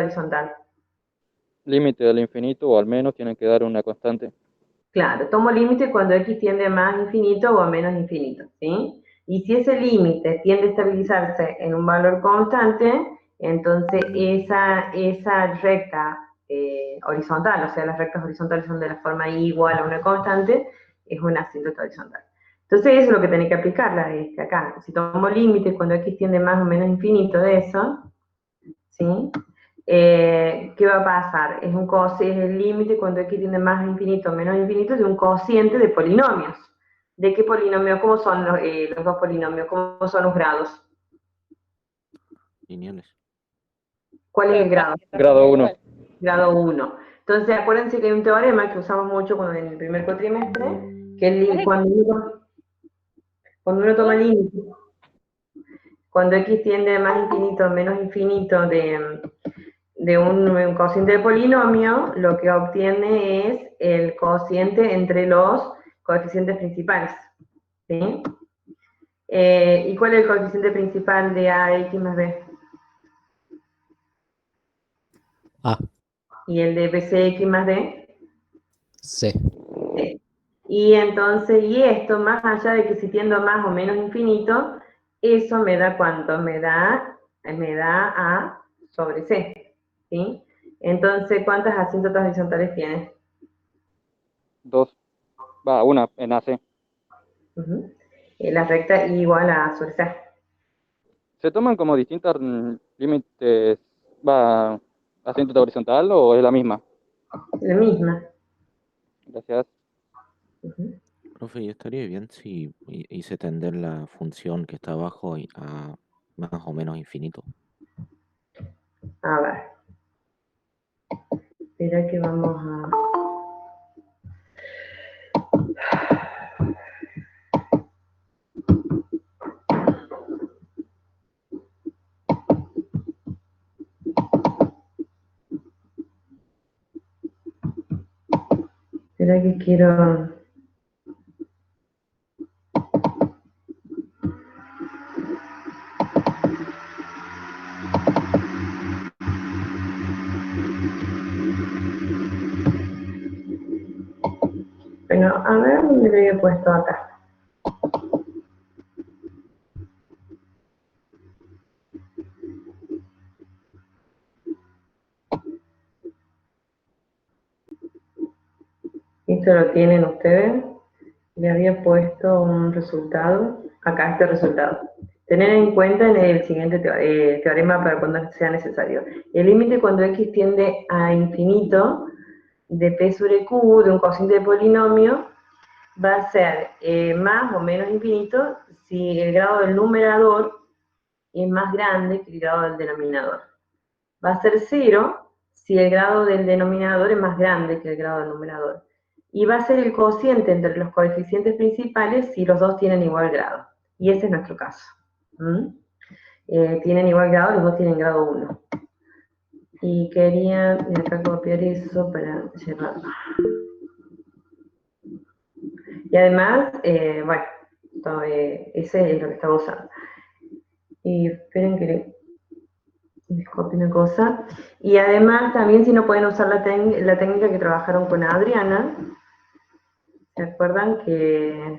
horizontal. Límite del infinito o al menos tienen que dar una constante. Claro, tomo límite cuando x tiende a más infinito o a menos infinito, ¿sí? Y si ese límite tiende a estabilizarse en un valor constante, entonces esa recta horizontal, o sea, las rectas horizontales son de la forma y igual a una constante, es una asíntota horizontal. Entonces eso es lo que tenés que aplicarla acá. Si tomo límite cuando x tiende más o menos infinito de eso, ¿sí? ¿Qué va a pasar? Es el límite cuando x tiende más a infinito o menos infinito de un cociente de polinomios. ¿De qué polinomio? ¿Cómo son los dos polinomios? ¿Cómo son los grados? Lineales. ¿Cuál es el grado? Grado 1. Grado 1. Entonces, acuérdense que hay un teorema que usamos mucho en el primer cuatrimestre, que cuando uno toma límite, cuando x tiende a más infinito o menos infinito de un cociente de polinomio, lo que obtiene es el cociente entre los coeficientes principales. ¿Sí? ¿Y cuál es el coeficiente principal de ax más b? A, ¿Y el de bcx más d? C. C. Y entonces, y esto, más allá de que si tiendo a más o menos infinito, eso me da ¿cuánto? Me da A sobre C. ¿Sí? Entonces, ¿cuántas asíntotas horizontales tiene? 2. Va, una en AC. Uh-huh. La recta igual a sobre C. ¿Se toman como distintos límites, va, asíntota horizontal o es la misma? La misma. Gracias. Uh-huh. Profe, ¿y estaría bien si hice tender la función que está abajo a más o menos infinito? A ver. Espera que vamos a... Espera que quiero... Bueno, a ver dónde lo he puesto acá. Esto lo tienen ustedes. Le había puesto un resultado. Acá este resultado. Tener en cuenta en el siguiente teorema para cuando sea necesario. El límite cuando x tiende a infinito de p sobre q de un cociente de polinomio va a ser más o menos infinito si el grado del numerador es más grande que el grado del denominador. Va a ser 0 si el grado del denominador es más grande que el grado del numerador. Y va a ser el cociente entre los coeficientes principales si los dos tienen igual grado. Y ese es nuestro caso. Tienen igual grado, los dos tienen grado 1. Y quería acá copiar eso para llevarlo. Y además, bueno, ese es lo que estaba usando. Y esperen que les copie una cosa. Y además, también si no pueden usar la técnica que trabajaron con Adriana, ¿se acuerdan que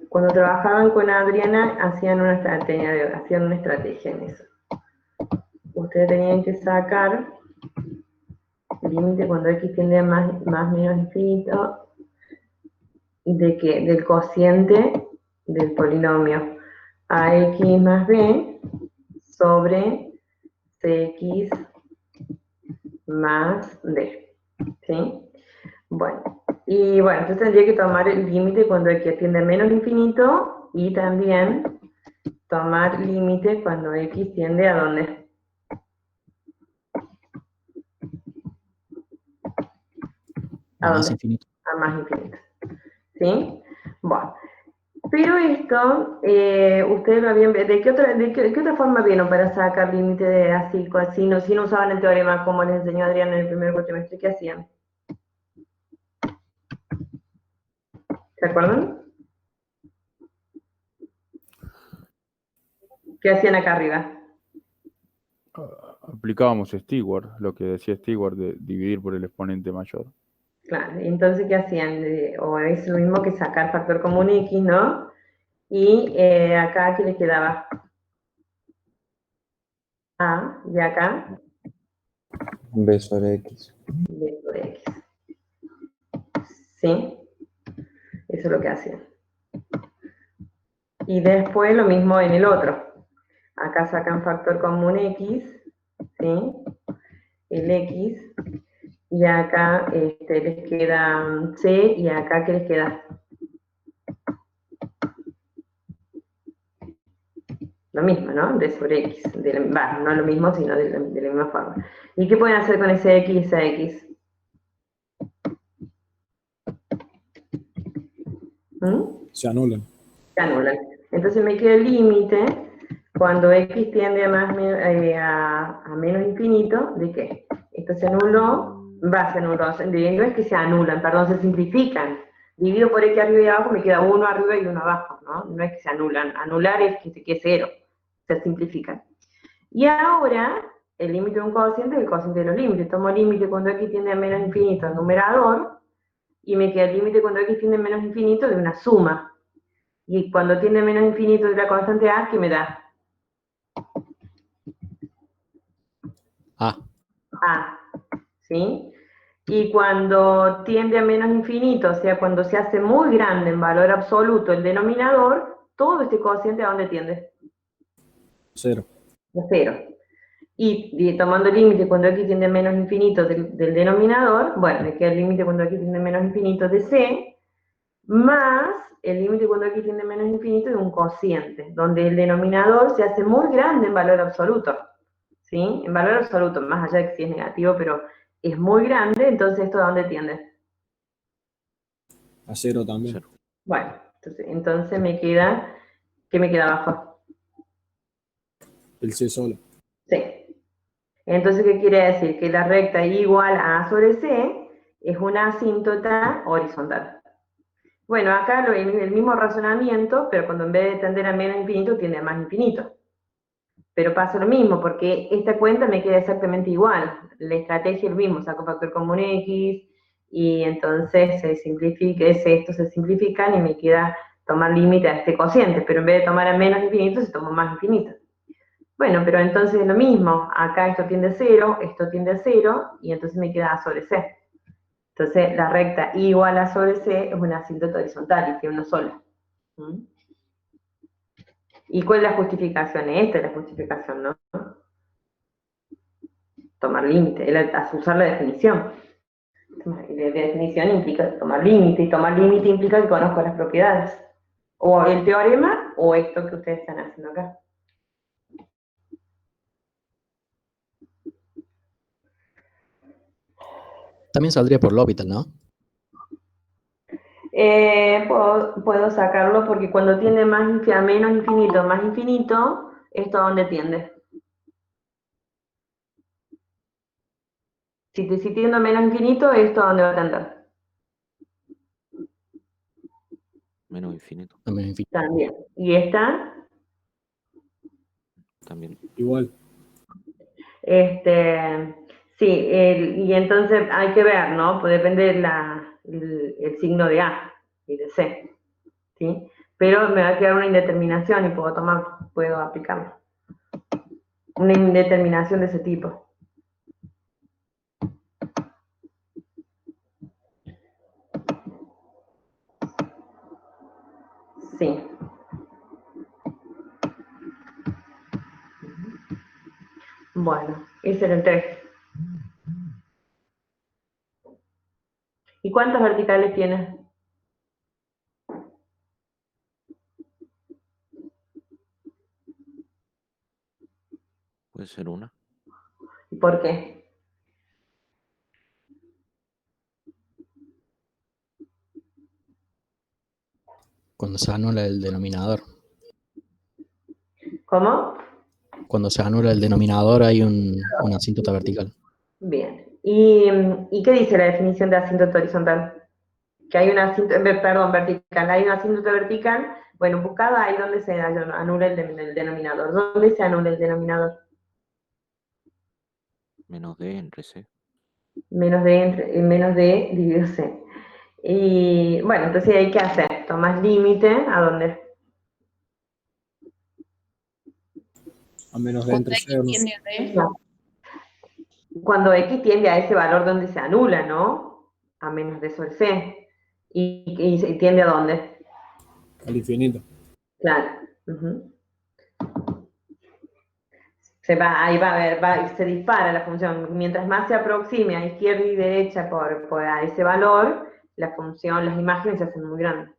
cuando trabajaban con Adriana hacían una estrategia en eso? Ustedes tenían que sacar el límite cuando x tiende a más menos infinito del cociente del polinomio ax más b sobre cx más d. ¿Sí? Bueno, entonces tendría que tomar el límite cuando x tiende a menos infinito y también tomar límite cuando x tiende a dónde. ¿A A más dónde? infinito. A más infinito. ¿Sí? Bueno. Pero esto, ustedes lo habían... ¿De qué otra forma vieron para sacar límite de así, si no usaban el teorema como les enseñó Adrián en el primer cuatrimestre? ¿Qué hacían? ¿Se acuerdan? ¿Qué hacían acá arriba? Aplicábamos Stewart, lo que decía Stewart de dividir por el exponente mayor. Claro, entonces, ¿qué hacían? O es lo mismo que sacar factor común X, ¿no? Y acá, ¿qué les quedaba? A, y acá, B sobre X. B sobre X. ¿Sí? Eso es lo que hacían. Y después lo mismo en el otro. Acá sacan factor común X, ¿sí? El X. Y acá les queda C, y acá, ¿qué les queda? Lo mismo, ¿no? D sobre X. No lo mismo, sino de la misma forma. ¿Y qué pueden hacer con ese X y ese X? Se anulan. Se anulan. Entonces me queda el límite cuando X tiende a menos infinito, ¿de qué? Esto se anuló, se anuló, no es que se anulan, perdón, se simplifican. Divido por X arriba y abajo, me queda uno arriba y uno abajo, ¿no? No es que se anulan. Anular es que se quede cero. Se simplifican. Y ahora, el límite de un cociente es el cociente de los límites. Tomo el límite cuando X tiende a menos infinito al numerador, y me queda el límite cuando X tiende a menos infinito de una suma. Y cuando tiende a menos infinito de la constante A, ¿qué me da? A. A, ¿sí? Y cuando tiende a menos infinito, o sea, cuando se hace muy grande en valor absoluto el denominador, todo este cociente, ¿a dónde tiende? Cero. A cero. Y tomando el límite cuando X tiende a menos infinito del denominador, bueno, me queda el límite cuando X tiende a menos infinito de C, más el límite cuando X tiende a menos infinito de un cociente, donde el denominador se hace muy grande en valor absoluto, ¿sí? En valor absoluto, más allá de que si es negativo, pero es muy grande, entonces ¿esto a dónde tiende? A cero también. Cero. Bueno, entonces me queda, ¿qué me queda abajo? El C solo. C. Entonces, ¿qué quiere decir? Que la recta igual a A sobre C es una asíntota horizontal. Bueno, acá el mismo razonamiento, pero cuando en vez de tender a menos infinito, tiende a más infinito. Pero pasa lo mismo, porque esta cuenta me queda exactamente igual. La estrategia es lo mismo, saco factor común X, y entonces se simplifica, estos se simplifican y me queda tomar límite a este cociente, pero en vez de tomar a menos infinito, se toma más infinito. Bueno, pero entonces es lo mismo, acá esto tiende a cero, esto tiende a cero, y entonces me queda A sobre C. Entonces la recta igual a sobre C es una asíntota horizontal y tiene una sola. ¿Y cuál es la justificación? Esta es la justificación, ¿no? Tomar límite, usar la definición. La definición implica tomar límite, y tomar límite implica que conozco las propiedades. O el teorema, o esto que ustedes están haciendo acá. También saldría por L'Hopital, ¿no? Puedo sacarlo porque cuando tiende a menos infinito, más infinito, ¿esto a dónde tiende? Si tiende a menos infinito, ¿esto a dónde va a tender? Menos infinito. También infinito. También. ¿Y esta? También. Igual. Sí, y entonces hay que ver, ¿no? Pues depende el signo de A y de C, ¿sí? Pero me va a quedar una indeterminación y puedo aplicarlo. Una indeterminación de ese tipo. Sí. Bueno, ese era el 3. ¿Y cuántas verticales tiene? Puede ser una. ¿Por qué? Cuando se anula el denominador. ¿Cómo? Cuando se anula el denominador hay una asíntota vertical. Bien. ¿Y qué dice la definición de asíntota horizontal? que hay un asíntota, perdón, vertical, hay un asíntota vertical, bueno, buscado ahí donde se anula el denominador. ¿Dónde se anula el denominador? Menos D entre C. Menos D dividido C. Y bueno, entonces hay que hacer, tomas límite, ¿a dónde? A menos de entre ceros. Cuando X tiende a ese valor donde se anula, ¿no? A menos de sobre C. ¿Y tiende a dónde? Al infinito. Claro. Ahí va a ver, se dispara la función. Mientras más se aproxime a izquierda y derecha a ese valor, la función, las imágenes se hacen muy grandes.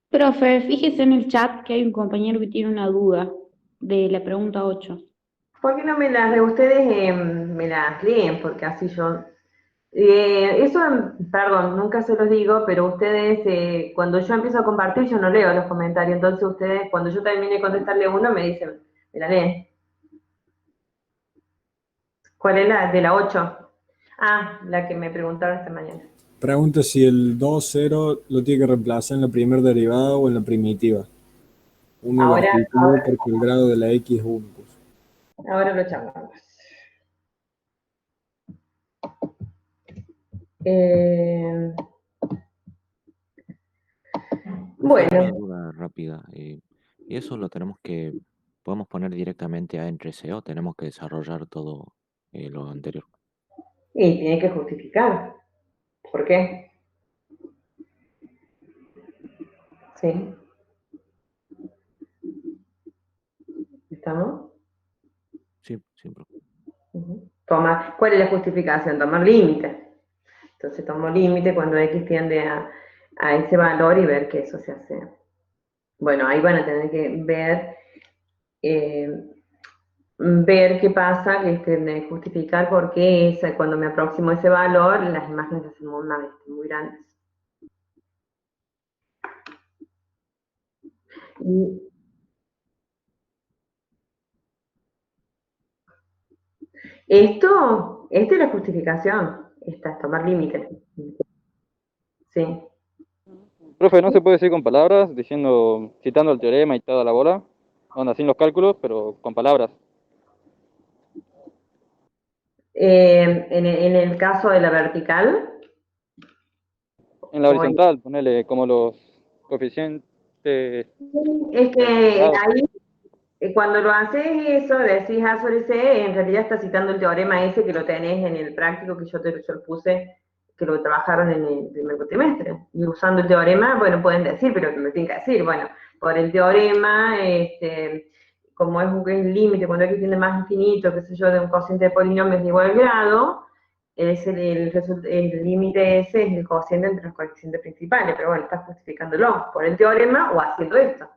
Profe, fíjese en el chat que hay un compañero que tiene una duda de la pregunta 8. ¿Por qué no ustedes me las leen? Porque así yo... eso, perdón, nunca se los digo, pero ustedes, cuando yo empiezo a compartir, yo no leo los comentarios, entonces ustedes, cuando yo termine de contestarle uno, me dicen, me la leen. ¿Cuál es la de la 8? Ah, la que me preguntaron esta mañana. Pregunta si el 2, 0 lo tiene que reemplazar en la primera derivada o en la primitiva. Uno vertical porque el grado de la X es 1. Ahora lo charlamos. Bueno. Una duda rápida. ¿Y eso lo podemos poner directamente A entre C o tenemos que desarrollar todo lo anterior? Y tiene que justificar. ¿Por qué? Sí. ¿Estamos? Sí, siempre. ¿Cuál es la justificación? Tomar límite. Entonces tomo límite cuando X tiende a ese valor y ver que eso se hace. Bueno, ahí van a tener que ver qué pasa, justificar por qué cuando me aproximo a ese valor, las imágenes se hacen muy grandes. Esta es la justificación, esta es tomar límite. Sí. Profe, ¿no se puede decir con palabras, citando el teorema y toda la bola? Onda, sin los cálculos, pero con palabras. En el caso de la vertical. En la horizontal, ponele como los coeficientes. Es que ahí, cuando lo haces eso, decís A sobre C, en realidad estás citando el teorema ese que lo tenés en el práctico que yo lo puse, que lo trabajaron en el primer trimestre. Y usando el teorema, bueno, pueden decir, pero que me tienen que decir, bueno, por el teorema, como es un límite, cuando X tiende más infinito, qué sé yo, de un cociente de polinomios de igual grado, el límite ese es el cociente entre los coeficientes principales, pero bueno, estás justificándolo por el teorema o haciendo esto.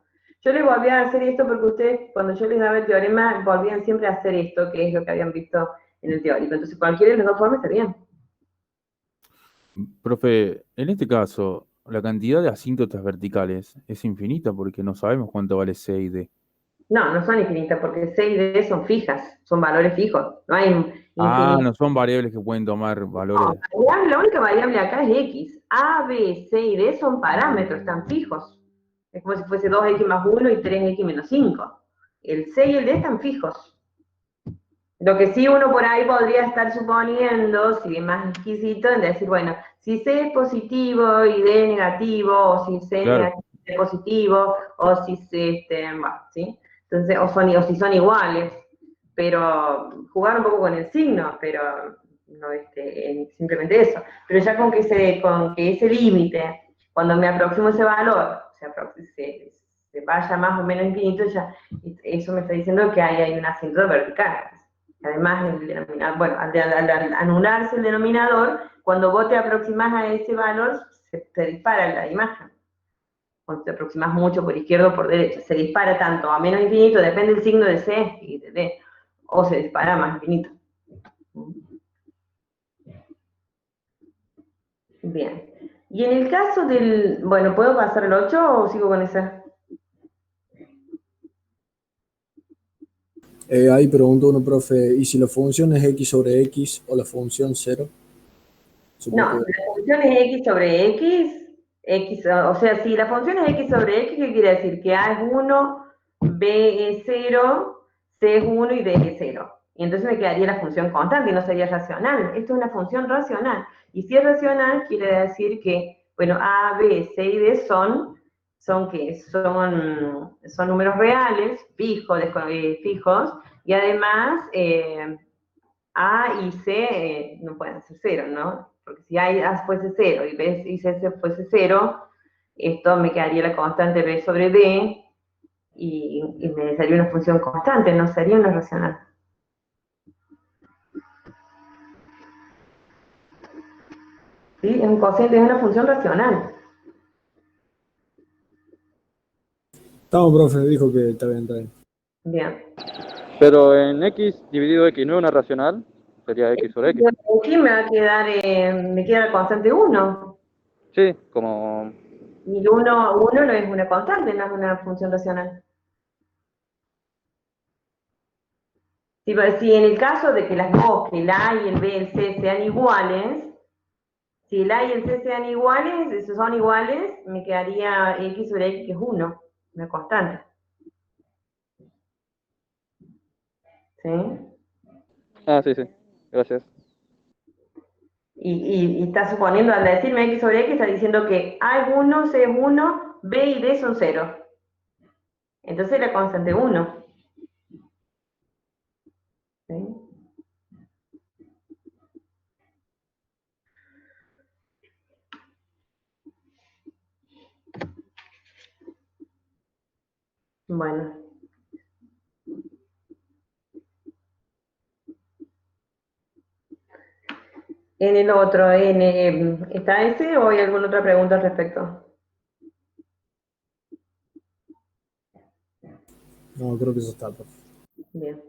Yo les volví a hacer esto porque ustedes, cuando yo les daba el teorema, volvían siempre a hacer esto, que es lo que habían visto en el teórico. Entonces, cualquiera de las dos formas está bien. Profe, en este caso, la cantidad de asíntotas verticales es infinita porque no sabemos cuánto vale C y D. No son infinitas, porque C y D son fijas, son valores fijos. No hay infinitas. No son variables que pueden tomar valores. No, la única variable acá es X. A, B, C y D son parámetros, están fijos. Es como si fuese 2X más 1 y 3X menos 5. El C y el D están fijos. Lo que sí uno por ahí podría estar suponiendo, si es más exquisito, en decir, bueno, si C es positivo y D es negativo, o si C es negativo y D es positivo, o si C, ¿sí? Entonces, o si son iguales, pero jugar un poco con el signo, pero no simplemente eso. Pero ya con que ese límite, cuando me aproximo a ese valor, se vaya más o menos infinito, ya eso me está diciendo que hay una asíntota vertical. Además, al anularse el denominador, cuando vos te aproximas a ese valor, se dispara la imagen. Cuando te aproximas mucho por izquierda o por derecha, se dispara tanto a menos infinito, depende del signo de C y de D, o se dispara más infinito. Bien. Y en el caso del... Bueno, ¿puedo pasar el 8 o sigo con esa? Ahí pregunto uno, profe, ¿y si la función es x sobre x o la función 0? No, la función es x sobre x, o sea, si la función es x sobre x, ¿qué quiere decir? Que a es 1, b es 0, c es 1 y d es 0. Y entonces me quedaría la función constante y no sería racional. Esto es una función racional. Y si es racional, quiere decir que, bueno, a, b, c y d son números reales, fijos, y además A y C no pueden ser 0, ¿no? Porque si A fuese 0 y B y C fuese 0, esto me quedaría la constante B sobre D y me sería una función constante, no sería una racional. ¿Sí? Es un cociente, es una función racional. Estamos, profe, dijo que está bien, está bien. Bien. Pero en x dividido x no es una racional, sería x sobre x. Aquí me va a quedar, me queda la constante 1. Sí, como... Y el 1 no es una constante, no es una función racional. Si en el caso de que las dos, que el A y el B y el C sean iguales, si el A y el C sean iguales, esos son iguales, me quedaría x sobre x, que es 1, una constante. ¿Sí? Ah, sí, sí, gracias. Y está suponiendo, al decirme x sobre x, está diciendo que A es 1, C es 1, B y D son 0. Entonces la constante 1. ¿Sí? Bueno. En el otro, ¿está ese o hay alguna otra pregunta al respecto? No, creo que eso está, profe. Bien.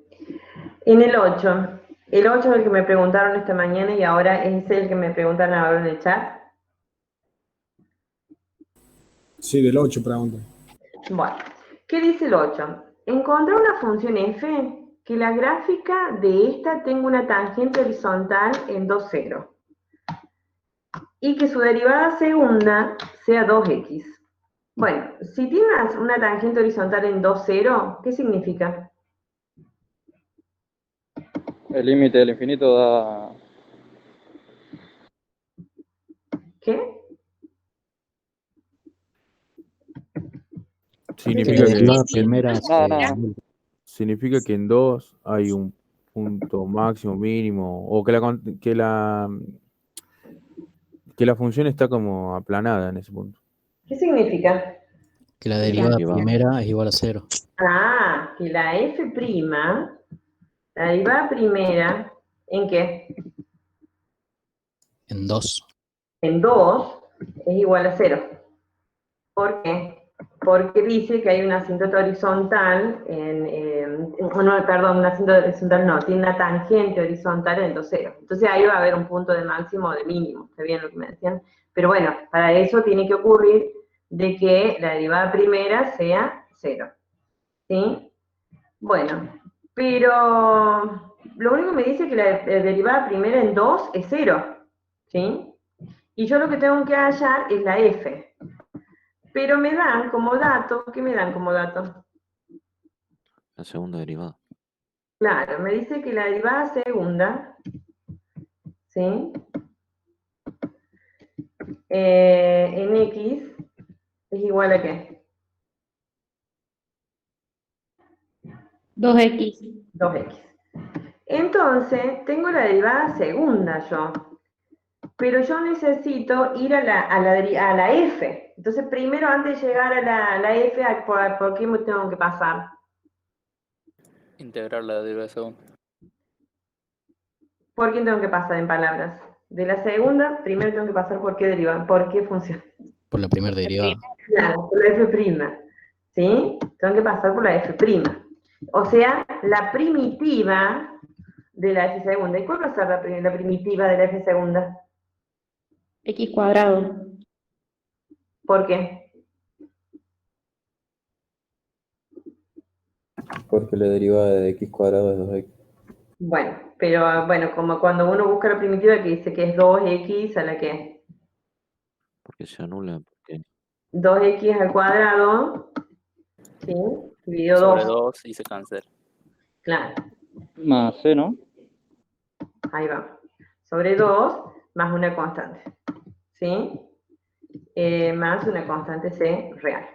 En el 8 es el que me preguntaron esta mañana y ahora es el que me preguntan ahora en el chat. Sí, del 8 pregunta. Bueno, ¿qué dice el 8? Encontrar una función f que la gráfica de esta tenga una tangente horizontal en 2, 0 y que su derivada segunda sea 2x. Bueno, si tienes una tangente horizontal en 2, 0, ¿qué significa? El límite del infinito da... ¿Qué? Que la Significa que, derivada sí, primera Nada, se nada. anula. significa que en 2 hay un punto máximo, mínimo, o que la función está como aplanada en ese punto. ¿Qué significa? Que la que la derivada derivada. primera es igual a 0. Ah, que la la derivada primera, ¿en qué? En 2. En 2 es igual a 0. ¿Por qué? Porque dice que hay una asíntota horizontal, perdón, una asíntota horizontal no, tiene una tangente horizontal en 2, 0. Entonces ahí va a haber un punto de máximo o de mínimo, ¿está bien lo que me decían? Pero bueno, para eso tiene que ocurrir de que la derivada primera sea 0. ¿Sí? Bueno, pero lo único que me dice que la derivada primera en 2 es 0. ¿Sí? Y yo lo que tengo que hallar es la f. Pero me dan como dato, ¿qué me dan como dato? La segunda derivada. Claro, me dice que la derivada segunda, ¿sí? En x es igual a ¿qué? 2x. 2x. Entonces, tengo la derivada segunda yo, pero yo necesito ir a la f. Entonces, primero, antes de llegar a la f, ¿por qué me tengo que pasar? Integrar la derivada segunda. ¿Por qué tengo que pasar en palabras? De la segunda, primero tengo que pasar por qué deriva, por qué función. Por la primera derivada. Claro, por la f', ¿sí? Tengo que pasar por la f'. O sea, la primitiva de la f segunda. ¿Y cuál va a ser la primitiva de la f segunda? X cuadrado. ¿Por qué? Porque la derivada de x cuadrado es 2x. Bueno, pero bueno, como cuando uno busca la primitiva que dice que es 2x a la que Porque se anula. Porque 2x al cuadrado, ¿sí? Dividido Sobre 2, 2 y se cancela. claro, Más C, ¿no? ahí va. Sobre 2 más una constante, ¿sí? Más una constante C real.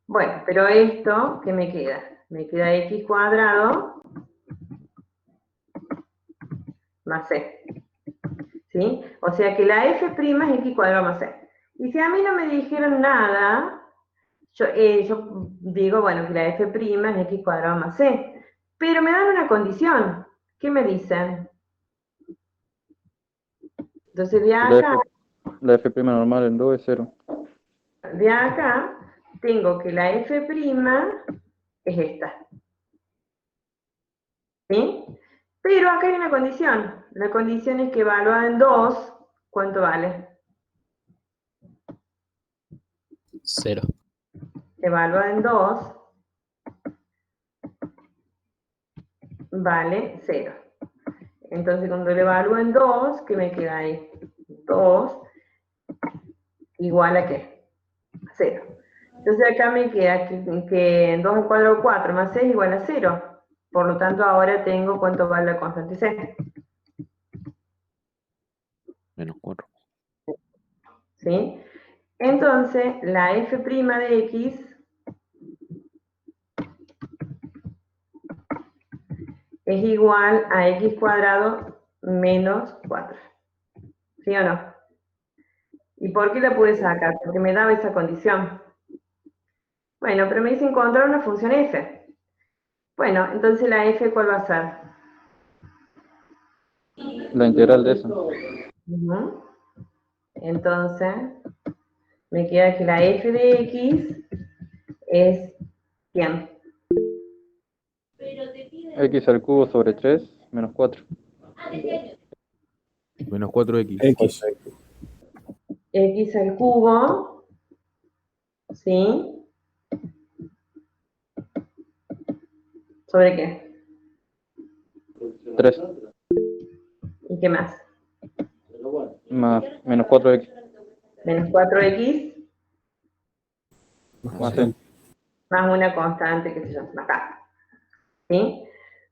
Bueno, pero esto, ¿qué me queda? Me queda x cuadrado más C, ¿sí? O sea que la f' es x cuadrado más C. Y si a mí no me dijeron nada, yo digo, bueno, que la f' es x cuadrado más C. Pero me dan una condición. ¿Qué me dicen? Entonces de acá, La F' normal en 2 es 0. tengo que la f' es esta. ¿Sí? Pero acá hay una condición. La condición es que evaluada en 2, ¿cuánto vale? 0. Evaluada en 2 vale 0. Entonces cuando lo evalúo en 2, ¿qué me queda ahí? 2 igual a ¿qué? 0. Entonces acá me queda que 2 al cuadrado 4 más 6 igual a 0. Por lo tanto ahora tengo cuánto vale la constante C. menos 4. ¿Sí? Entonces la f' de x es igual a x cuadrado menos 4. ¿Sí o no? ¿Y por qué la pude sacar? Porque me daba esa condición. Bueno, pero me dice encontrar una función f. Bueno, entonces la f, ¿cuál va a ser? La integral de eso. Ujú. Entonces, me queda que la f de x es ¿quién? X al cubo sobre 3 menos 4. Menos 4x. X. X al cubo, ¿sí? ¿Sobre qué? 3 ¿Y qué más? más menos 4x. Menos 4x Más C. más una constante, qué sé yo, acá. ¿Sí?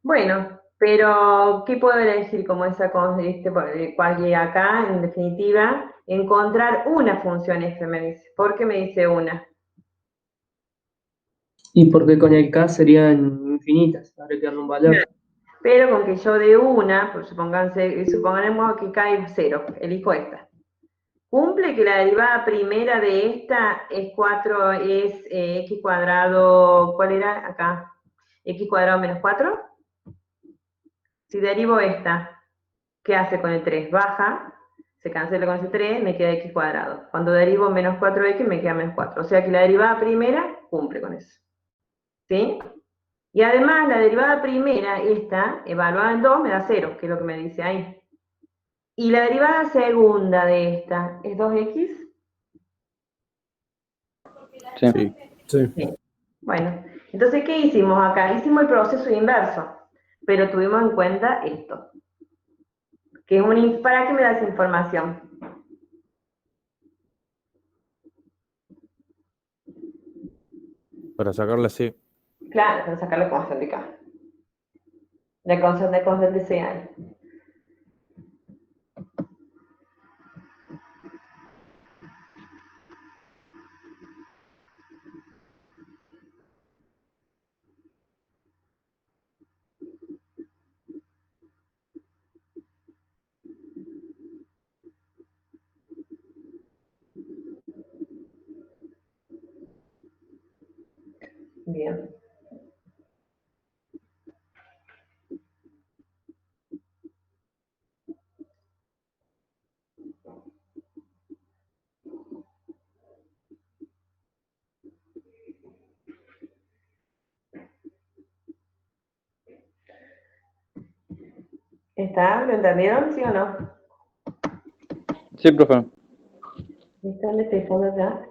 Bueno, pero ¿qué puedo elegir como esa constante? Cual acá, en definitiva, encontrar una función f me dice. ¿Por qué me dice una? Y porque con el K serían infinitas, habría que darle un valor. Pero con que yo de una, pues supongamos que cae 0, elijo esta. Cumple que la derivada primera de esta es 4, es x cuadrado, ¿cuál era acá? X cuadrado menos 4. Si derivo esta, ¿qué hace con el 3? Baja, se cancela con ese 3, me queda x cuadrado. Cuando derivo menos 4x me queda menos 4. O sea que la derivada primera cumple con eso. ¿Sí? Y además la derivada primera, esta, evaluada en 2, me da 0, que es lo que me dice ahí. Y la derivada segunda de esta, ¿es 2x? Sí. Sí. Sí. Bueno, entonces, ¿qué hicimos acá? Hicimos el proceso inverso, pero tuvimos en cuenta esto. Que es ¿para qué me das información? Para sacar la C. Claro, para sacar la constante K. La constante C ahí. Bien. ¿Está? ¿Lo entendieron? ¿Sí o no? Sí, profe. ¿Están despejando ya?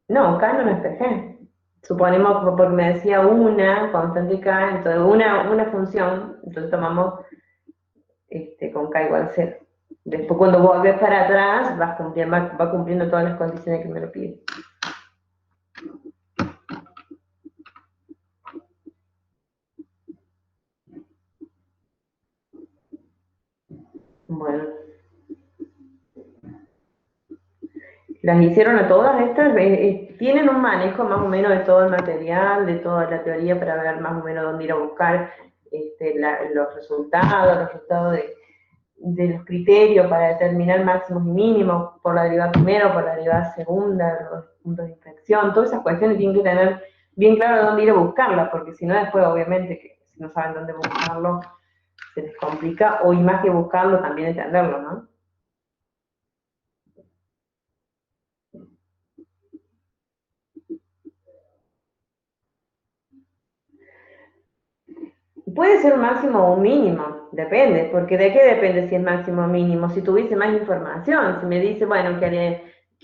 No, acá no me despejé. Suponemos, porque me decía una constante K, entonces una función, entonces tomamos con K igual a 0. Después cuando volvés para atrás, va cumpliendo todas las condiciones que me lo pide. Bueno. ¿Las hicieron a todas estas? ¿Tienen un manejo más o menos de todo el material, de toda la teoría para ver más o menos dónde ir a buscar los resultados de los criterios para determinar máximos y mínimos por la derivada primera, por la derivada segunda, los puntos de inflexión? Todas esas cuestiones tienen que tener bien claro dónde ir a buscarlas, porque si no después obviamente que si no saben dónde buscarlo se les complica, o y más que buscarlo también entenderlo, ¿no? Puede ser un máximo o un mínimo, depende, porque ¿de qué depende si es máximo o mínimo? Si tuviese más información, si me dice, bueno, que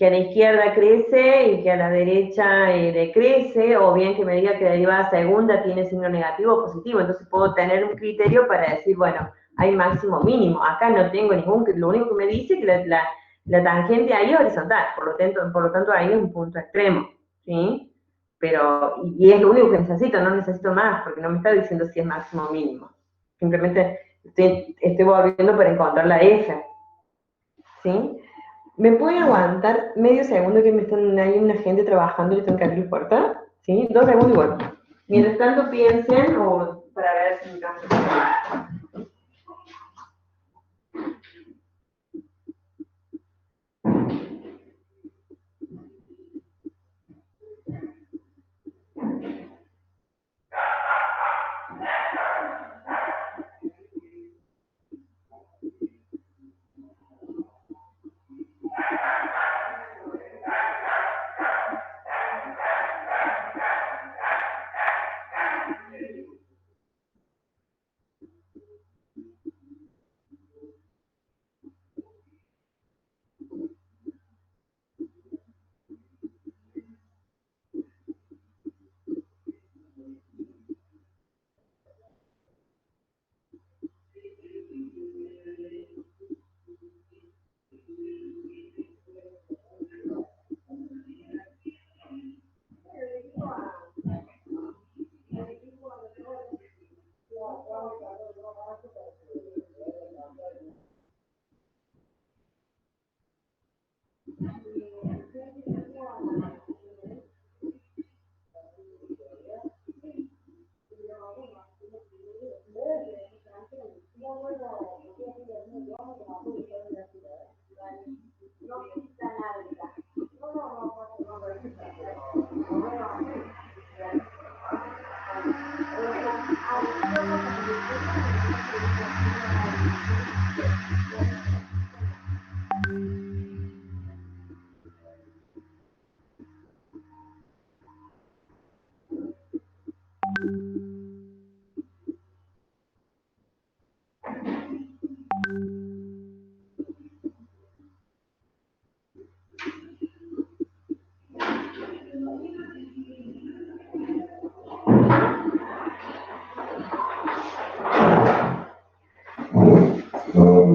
a la izquierda crece y que a la derecha decrece, o bien que me diga que la derivada segunda tiene signo negativo o positivo, entonces puedo tener un criterio para decir, bueno, hay máximo o mínimo. Acá no tengo lo único que me dice es que la tangente ahí es horizontal, por lo tanto ahí es un punto extremo, ¿sí? Pero, y es lo único que necesito, no necesito más, porque no me está diciendo si es máximo o mínimo. Simplemente estoy volviendo para encontrar la F, ¿sí? ¿Me pueden aguantar medio segundo que hay una gente trabajando y tengo que abrir la puerta? ¿Sí? 2 segundos y vuelvo. Mientras tanto piensen, o para ver si mi caso está.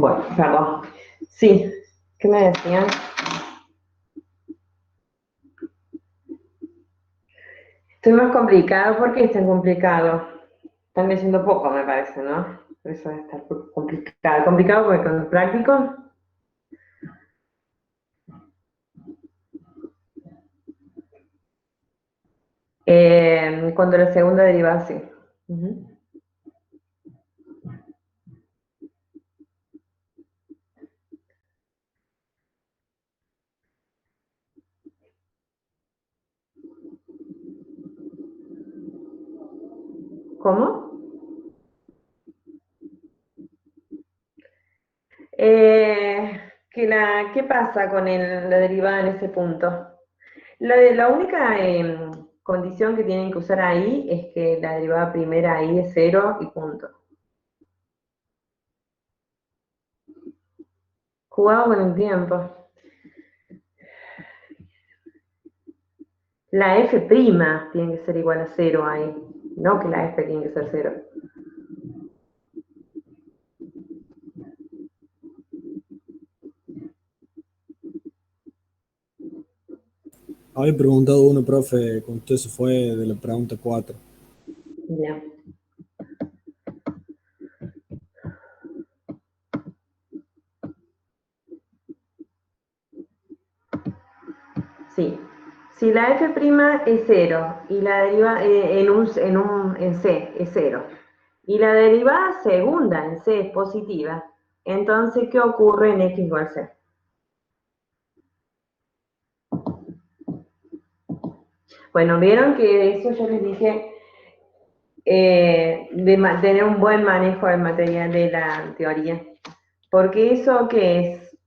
Bueno, perdón. Sí, ¿qué me decían? Estoy más complicado. ¿Por qué es tan complicado? Están leyendo poco, me parece, ¿no? Por eso debe estar complicado. Complicado porque con el práctico. Cuando la segunda derivada, sí. ¿Cómo? ¿Qué pasa con la derivada en ese punto? La única condición que tienen que usar ahí es que la derivada primera ahí es 0 y punto. Jugado con el tiempo. La f' tiene que ser igual a 0 ahí, no que la f tiene que ser 0. Había preguntado uno, profe, cuando usted se fue de la pregunta 4. Ya. Sí. Si la f' es 0 y la derivada en C es 0 y la derivada segunda en C es positiva, entonces ¿qué ocurre en x igual C? Bueno, vieron que eso yo les dije de tener un buen manejo del material de la teoría. Porque eso ¿qué es?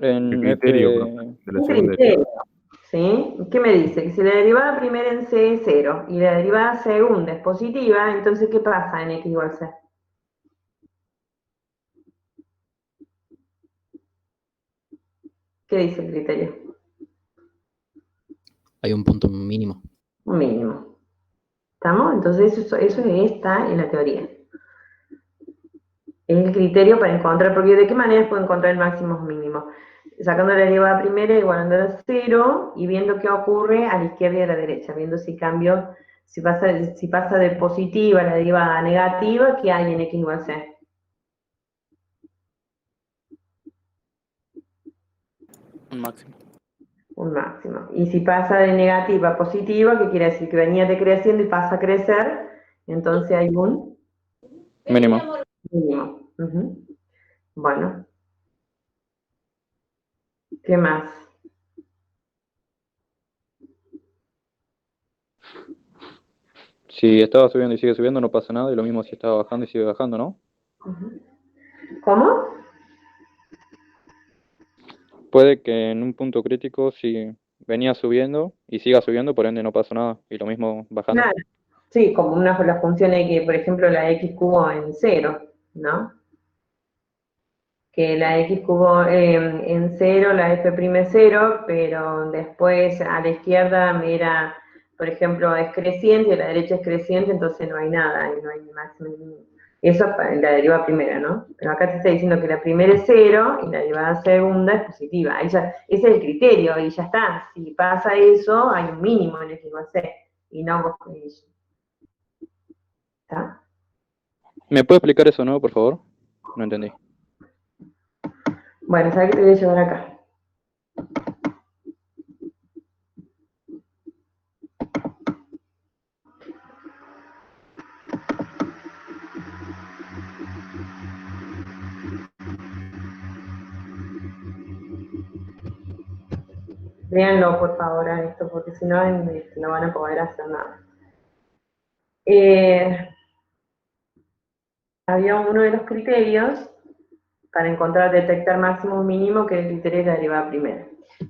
En El criterio, F, profe, de la Un segunda criterio, derivada. ¿sí? ¿Qué me dice? Que si la derivada primera en C es 0 y la derivada segunda es positiva, entonces ¿qué pasa en x igual C? ¿Qué dice el criterio? Hay un punto mínimo. Un mínimo. ¿Estamos? Entonces eso está en la teoría. Es el criterio para encontrar, porque ¿de qué manera puedo encontrar el máximo o mínimo? Sacando la derivada primera igualándola a 0 y viendo qué ocurre a la izquierda y a la derecha, viendo si cambio, si pasa de positiva a la derivada negativa, ¿qué hay en x igual c? un máximo. Un máximo. Y si pasa de negativa a positiva, ¿qué quiere decir? Que venía decreciendo y pasa a crecer, entonces hay un Mínimo. mínimo. Ujú. Bueno. ¿Qué más? Si estaba subiendo y sigue subiendo, no pasa nada, y lo mismo si estaba bajando y sigue bajando, ¿no? ¿Cómo? Puede que en un punto crítico, si venía subiendo y siga subiendo, por ende no pasa nada, y lo mismo bajando. Claro. Sí, como una de las funciones que, por ejemplo, la x cubo en 0, ¿no? Que la x cubo en 0, la f' es 0, pero después a la izquierda era, por ejemplo, es creciente y a la derecha es creciente, entonces no hay nada, y no hay ni máximo ni mínimo. Eso es la derivada primera, ¿no? Pero acá te está diciendo que la primera es 0 y la derivada segunda es positiva. Ahí ya, ese es el criterio y ya está. Si pasa eso, hay un mínimo en el que va a ser, y no ¿está? ¿Me puede explicar eso, no, por favor? No entendí. Bueno, ¿sabes qué te voy a llevar acá? Véanlo, por favor, a esto, porque si no, no van a poder hacer nada. Había uno de los criterios para encontrar, detectar máximo o mínimo, que es el criterio de la derivada primera.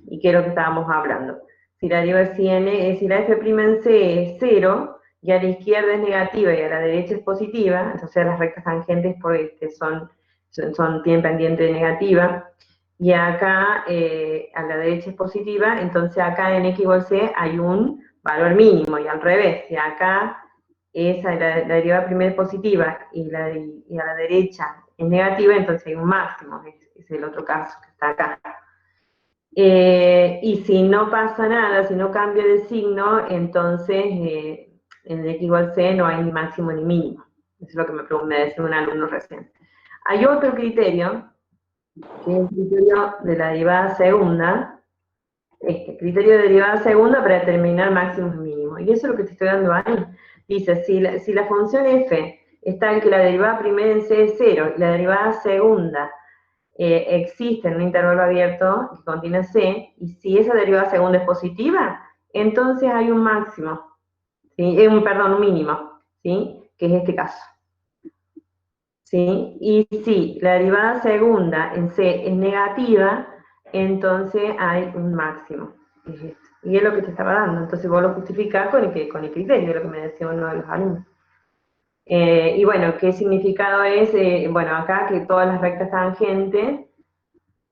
Y que es lo que estábamos hablando. Si la derivada si la f' en C es 0, y a la izquierda es negativa y a la derecha es positiva, entonces las rectas tangentes tienen pendiente de negativa, y acá a la derecha es positiva, entonces acá en x igual c hay un valor mínimo, y al revés, si acá la derivada primera es positiva y a la derecha es negativa, entonces hay un máximo, es el otro caso que está acá. Y si no pasa nada, si no cambia de signo, entonces en x igual c no hay ni máximo ni mínimo. Eso es lo que me decía un alumno recién. Hay otro criterio, que es el criterio de la derivada segunda, criterio de derivada segunda para determinar máximos y mínimos. Y eso es lo que te estoy dando ahí. Dice, si la función f es tal que la derivada primera en c es 0 y la derivada segunda existe en un intervalo abierto que contiene c, y si esa derivada segunda es positiva, entonces hay un máximo, ¿sí? Perdón, un mínimo, ¿sí? Que es este caso. ¿Sí? Y si la derivada segunda en c es negativa, entonces hay un máximo. Es esto. Y es lo que te estaba dando. Entonces vos lo justificás con el criterio, lo que me decía uno de los alumnos. Y bueno, ¿qué significado es? Bueno, acá que todas las rectas tangentes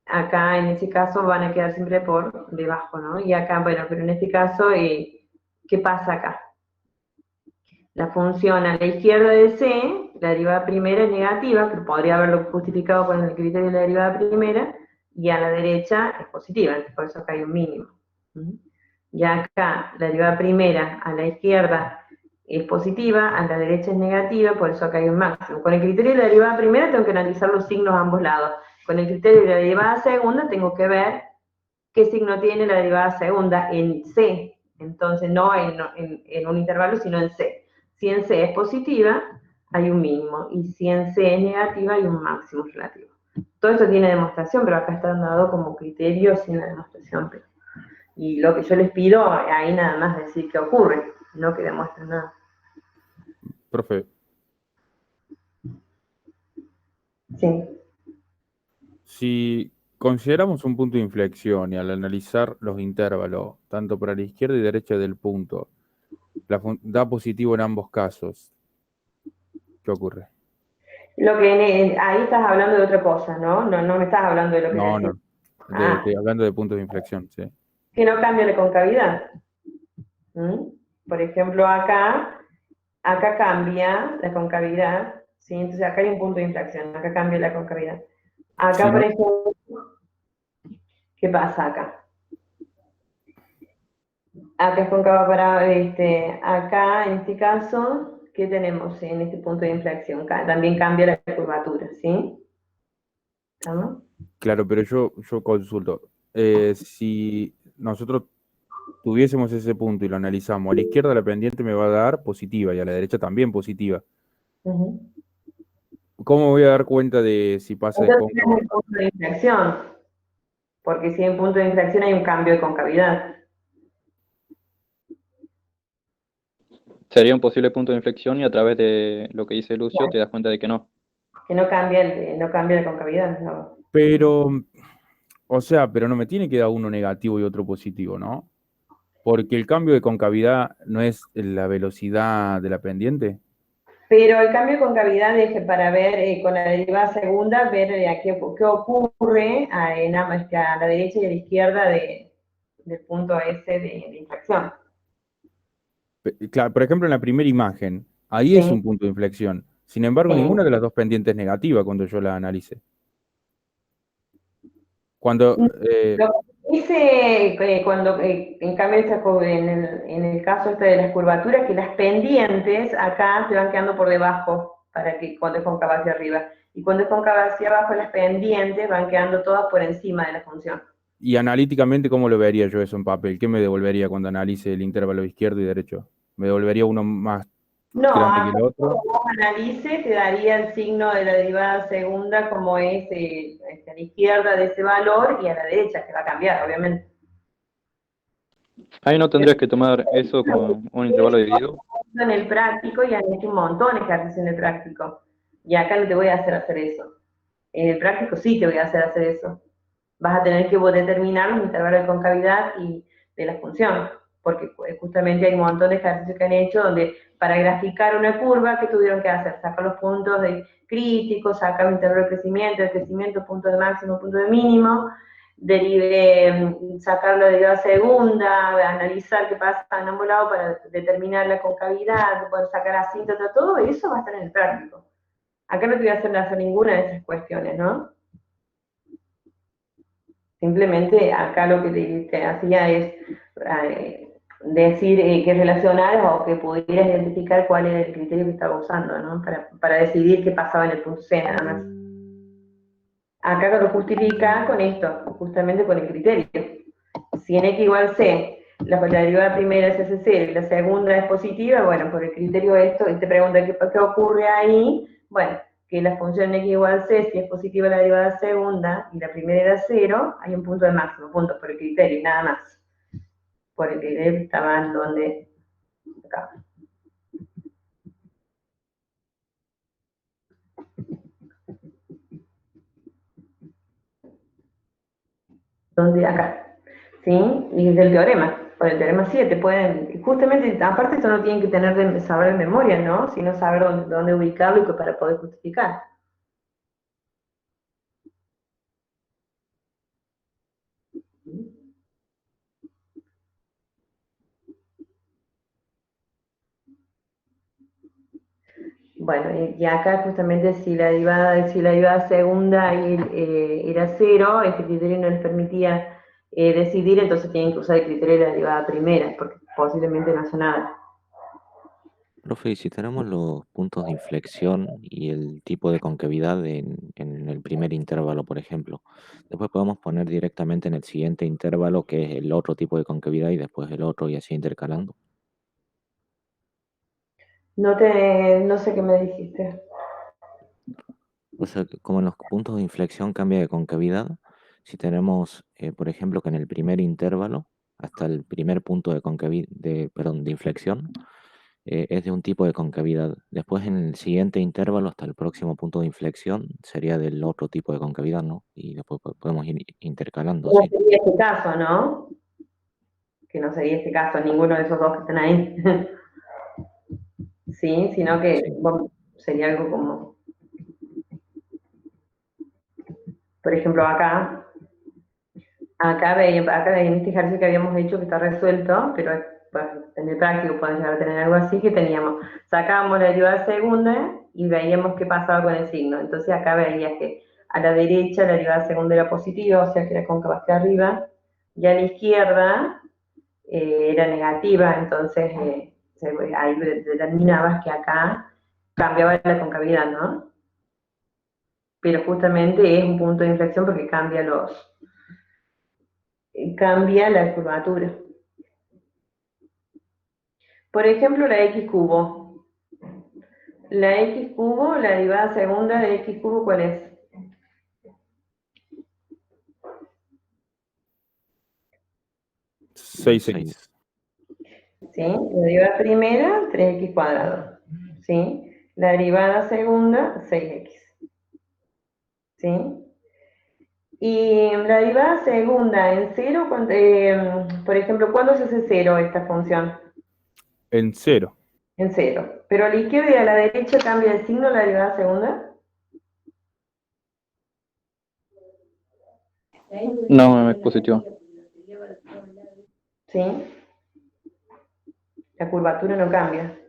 acá en ese caso van a quedar siempre por debajo, ¿no? Y acá, bueno, pero en este caso, ¿qué pasa acá? La función a la izquierda de C, la derivada primera es negativa, que podría haberlo justificado con el criterio de la derivada primera, y a la derecha es positiva, por eso acá hay un mínimo. Y acá la derivada primera a la izquierda es positiva, a la derecha es negativa, por eso acá hay un máximo. Con el criterio de la derivada primera tengo que analizar los signos a ambos lados. Con el criterio de la derivada segunda tengo que ver qué signo tiene la derivada segunda en C. Entonces no en un intervalo, sino en C. Si en C es positiva, hay un mínimo. Y si en C es negativa, hay un máximo relativo. Todo esto tiene demostración, pero acá está dado como criterio sin la demostración. Y lo que yo les pido, ahí nada más decir qué ocurre, no que demuestren nada. Profe, Sí. si consideramos un punto de inflexión y al analizar los intervalos, tanto para la izquierda y derecha del punto, da positivo en ambos casos, ¿qué ocurre? Ahí estás hablando de otra cosa, ¿no? No me estás hablando de lo que No, decís. no. Estoy hablando de puntos de inflexión, sí. Que no cambia la concavidad. Por ejemplo, acá cambia la concavidad, ¿sí? Entonces acá hay un punto de inflexión, acá cambia la concavidad. Acá, Sí, por ¿no? ejemplo, ¿qué pasa acá? Acá es cóncava para, acá en este caso, ¿qué tenemos en este punto de inflexión? También cambia la curvatura, ¿sí? ¿Estamos? Claro, pero yo consulto. Si nosotros tuviésemos ese punto y lo analizamos, a la izquierda la pendiente me va a dar positiva y a la derecha también positiva. ¿Cómo voy a dar cuenta de si pasa de Entonces cóncavo? es el punto de inflexión, porque si en punto de inflexión hay un cambio de concavidad. Sería un posible punto de inflexión y a través de lo que dice Lucio te das cuenta de que no. Que no cambia la concavidad, no. Pero, o sea, pero no me tiene que dar uno negativo y otro positivo, ¿no? Porque el cambio de concavidad no es la velocidad de la pendiente. Pero el cambio de concavidad es que para ver con la derivada segunda, ver qué ocurre a la derecha y a la izquierda del punto S de inflexión. Claro, por ejemplo, en la primera imagen, ahí es Sí. un punto de inflexión. Sin embargo, Sí. ninguna de las dos pendientes es negativa cuando yo la analice. Cuando, Lo que dice cuando, en cambio, en el caso de las curvaturas, que las pendientes acá se van quedando por debajo para que cuando es cóncava hacia arriba. Y cuando es cóncava hacia abajo, las pendientes van quedando todas por encima de la función. y analíticamente, ¿cómo lo vería yo eso en papel? ¿Qué me devolvería cuando analice el intervalo izquierdo y derecho? ¿Me devolvería uno más No, grande que acá el otro? cuando vos analice te daría el signo de la derivada segunda como es a la izquierda de ese valor y a la derecha, que va a cambiar, obviamente. Ahí no tendrías que tomar eso como un intervalo dividido. En el práctico y han hecho un montón de ejercicios en el práctico. Y acá no te voy a hacer eso. En el práctico sí te voy a hacer eso. Vas a tener que determinar los intervalos de concavidad y de la función, porque justamente hay un montón de ejercicios que han hecho donde para graficar una curva, ¿qué tuvieron que hacer? Sacar los puntos críticos, sacar un intervalo de crecimiento, punto de máximo, punto de mínimo, sacar la derivada segunda, analizar qué pasa en ambos lados para determinar la concavidad, poder sacar asíntota, todo eso va a estar en el práctico. Acá no te voy a hacer ninguna de esas cuestiones, ¿no? Simplemente acá lo que te hacía es decir que relacionaras o que pudieras identificar cuál era el criterio que estaba usando, ¿no? Para decidir qué pasaba en el punto C, nada más. Acá lo justifica con esto, justamente con el criterio. Si en X igual C, la derivada primera es S0 y la segunda es positiva, bueno, por el criterio esto, y te pregunta qué ocurre ahí, bueno, que la función X igual C, si es positiva la derivada segunda y la primera era 0, hay un punto de máximo, puntos por el criterio y nada más. Por el criterio estaba en donde acá. Donde acá, ¿sí? Y es del teorema, por el teorema 7, pueden, justamente, aparte esto no tienen que saber de memoria, ¿no? Sino saber dónde ubicarlo y para poder justificar. Bueno, y acá justamente si la derivada segunda era 0, este criterio no les permitía decidir, entonces tienen que usar el criterio de la derivada primera, porque posiblemente no hace nada. Profe, y si tenemos los puntos de inflexión y el tipo de concavidad en el primer intervalo, por ejemplo, después podemos poner directamente en el siguiente intervalo que es el otro tipo de concavidad y después el otro y así intercalando. No sé qué me dijiste. O sea, que como en los puntos de inflexión cambia de concavidad, si tenemos, por ejemplo, que en el primer intervalo, hasta el primer punto de inflexión, es de un tipo de concavidad. Después en el siguiente intervalo, hasta el próximo punto de inflexión, sería del otro tipo de concavidad, ¿no? Y después podemos ir intercalando No así. sería este caso, ¿no? Que no sería este caso, ninguno de esos dos que están ahí. Sí, sino que Sí. bueno, sería algo como, por ejemplo, acá en este ejercicio que habíamos hecho que está resuelto, pero pues, en el práctico pueden llegar a tener algo así, que sacábamos la derivada segunda y veíamos qué pasaba con el signo. Entonces acá veías que a la derecha la derivada segunda era positiva, o sea que era cóncava hacia arriba, y a la izquierda era negativa, entonces ahí determinabas que acá cambiaba la concavidad, ¿no? Pero justamente es un punto de inflexión porque cambia la curvatura. Por ejemplo, la x cubo. La x cubo, la derivada segunda de x cubo, ¿cuál es? Seis. ¿Sí? La derivada primera, 3x cuadrado. ¿Sí? La derivada segunda, 6x. ¿Sí? Y la derivada segunda en cero, por ejemplo, ¿cuándo se hace cero esta función? En 0. En cero. Pero a la izquierda y a la derecha cambia el signo la derivada segunda. No, es positivo. ¿Sí? La curvatura no cambia.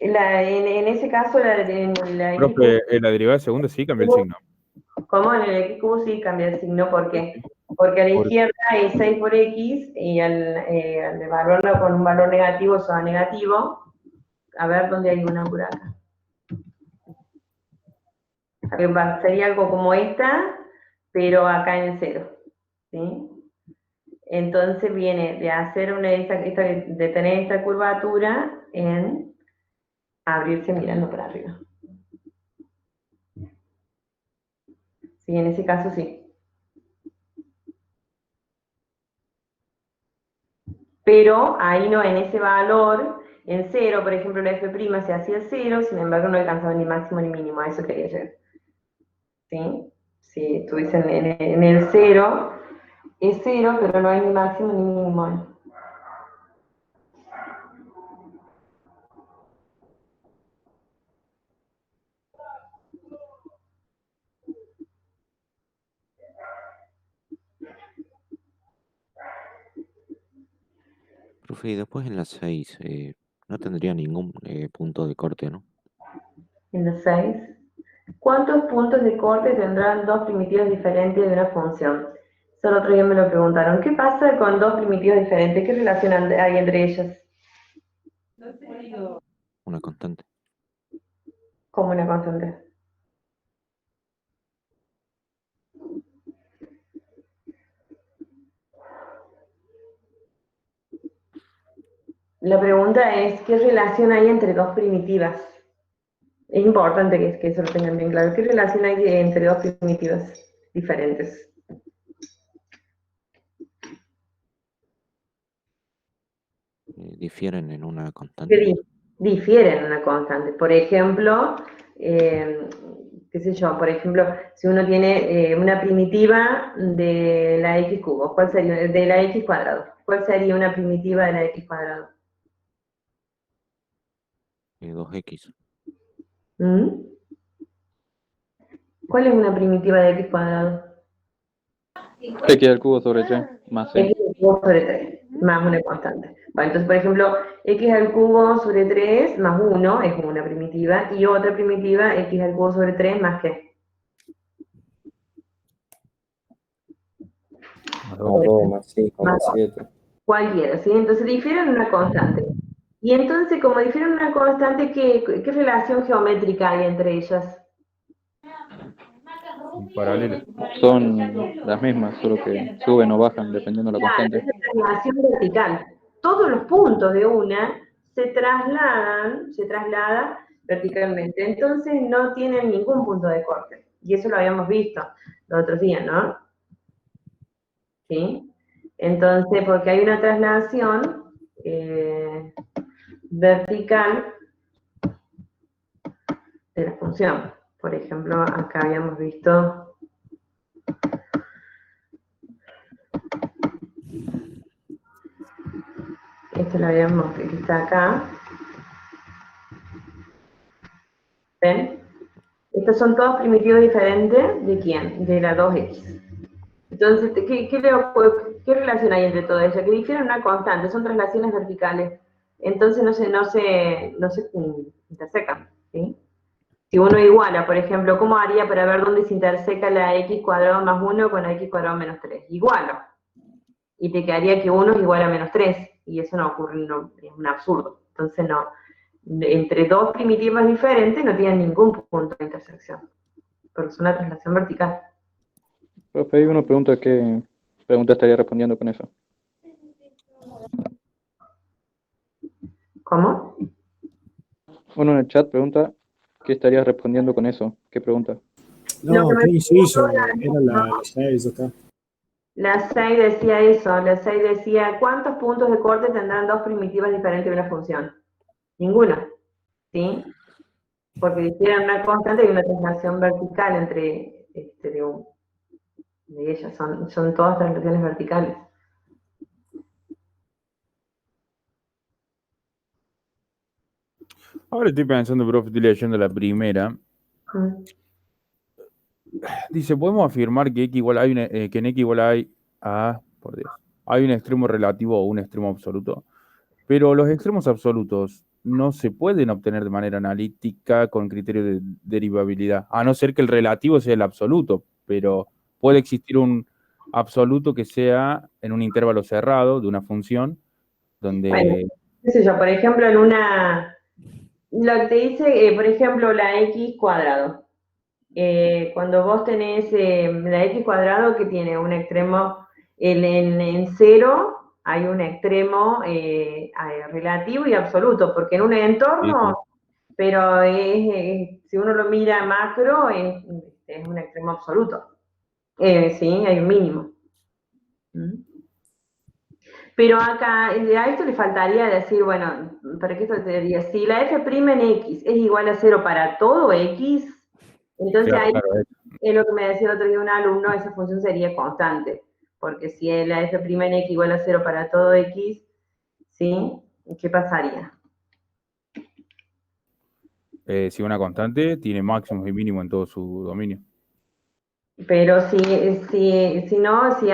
En ese caso, en la X Profe, en la derivada segunda sí cambia el signo. ¿cómo? En el X cubo sí cambia el signo, ¿por qué? Porque a la izquierda es 6 por X y al evaluarlo con un valor negativo, eso da negativo. A ver dónde hay una por acá. Sería algo como esta, pero acá en el cero. ¿Sí? Entonces viene de hacer de tener esta curvatura en abrirse mirando para arriba. Sí, en ese caso sí. Pero ahí no, en ese valor, en cero, por ejemplo, la f' se hacía cero, sin embargo no alcanzaba ni máximo ni mínimo, a eso quería llegar. ¿Sí? Si estuviese en el cero, es cero, pero no hay ni máximo ni mínimo. Profe, y después en las 6 no tendría ningún punto de corte, ¿no? En los 6. ¿Cuántos puntos de corte tendrán dos primitivas diferentes de una función? Eso el otro día me lo preguntaron. ¿Qué pasa con dos primitivas diferentes? ¿Qué relación hay entre ellas? Una constante. Como una constante. La pregunta es, ¿qué relación hay entre dos primitivas? Es importante que eso lo tengan bien claro. ¿Qué relación hay entre dos primitivas diferentes? Difieren en una constante. Que difieren en una constante. Por ejemplo, qué sé yo, por ejemplo, si uno tiene una primitiva de la x cubo, ¿cuál sería? De la x cuadrado. ¿Cuál sería una primitiva de la x cuadrado? 2x. ¿Mm? ¿Cuál es una primitiva de x cuadrado? X al cubo sobre 3 más 6. X cubo sobre 3, más una constante. Vale, entonces, por ejemplo, x al cubo sobre 3 más 1 es una primitiva, y otra primitiva, x al cubo sobre 3 más ¿qué? Más 2, más 5, Más más 7. cualquiera, ¿sí? Entonces difieren en una constante. Y entonces, como difieren en una constante, ¿qué relación geométrica hay entre ellas? Paralelo. Son las mismas, solo que suben o bajan dependiendo de la Claro, constante. es una relación vertical. Todos los puntos de una se trasladan verticalmente. Entonces no tienen ningún punto de corte. Y eso lo habíamos visto los otros días, ¿no? ¿Sí? Entonces, porque hay una traslación vertical de la función. Por ejemplo, acá habíamos visto esto lo habíamos visto, que está acá. ¿Ven? Estos son todos primitivos diferentes ¿de quién? De la 2x. Entonces, ¿qué relación hay entre todo eso? Que difieren una constante, son traslaciones verticales. Entonces no se intersecan, ¿sí? Si uno iguala, por ejemplo, ¿cómo haría para ver dónde se interseca la x cuadrado más 1 con la x cuadrado menos 3? Igualo. Y te quedaría que 1 es igual a menos 3. Y eso no ocurre, no, es un absurdo. Entonces no. Entre dos primitivas diferentes no tienen ningún punto de intersección. Porque es una traslación vertical. Profe, hay uno pregunta qué pregunta estaría respondiendo con eso. ¿Cómo? Uno en el chat pregunta qué estarías respondiendo con eso. ¿Qué pregunta? Lo que No, me ¿qué inciso? preguntó Era la 6 acá. la 6 decía eso, la 6 decía, ¿cuántos puntos de corte tendrán dos primitivas diferentes de una función? Ninguno, ¿sí? Porque difieren una constante y una traslación vertical entre de ellas, son todas traslaciones verticales. Ahora estoy pensando, profe, estoy leyendo la primera. Dice, podemos afirmar que que en x igual hay a, por Dios, hay un extremo relativo o un extremo absoluto, pero los extremos absolutos no se pueden obtener de manera analítica con criterio de derivabilidad, a no ser que el relativo sea el absoluto, pero puede existir un absoluto que sea en un intervalo cerrado de una función donde... Bueno, qué sé yo, por ejemplo, lo que te dice, por ejemplo, la x cuadrado. Cuando vos tenés la x cuadrado que tiene un extremo, en 0 hay un extremo relativo y absoluto, porque en un entorno, pero si uno lo mira macro, es un extremo absoluto. Sí, hay un mínimo. Pero acá, a esto le faltaría decir, bueno, para que esto te diga, si la f' en x es igual a 0 para todo x, entonces Claro, ahí claro, es lo que me decía el otro día un alumno, esa función sería constante, porque si la f' en x igual a 0 para todo x, ¿sí? ¿Qué pasaría? si una constante tiene máximos y mínimos en todo su dominio. Pero si no, si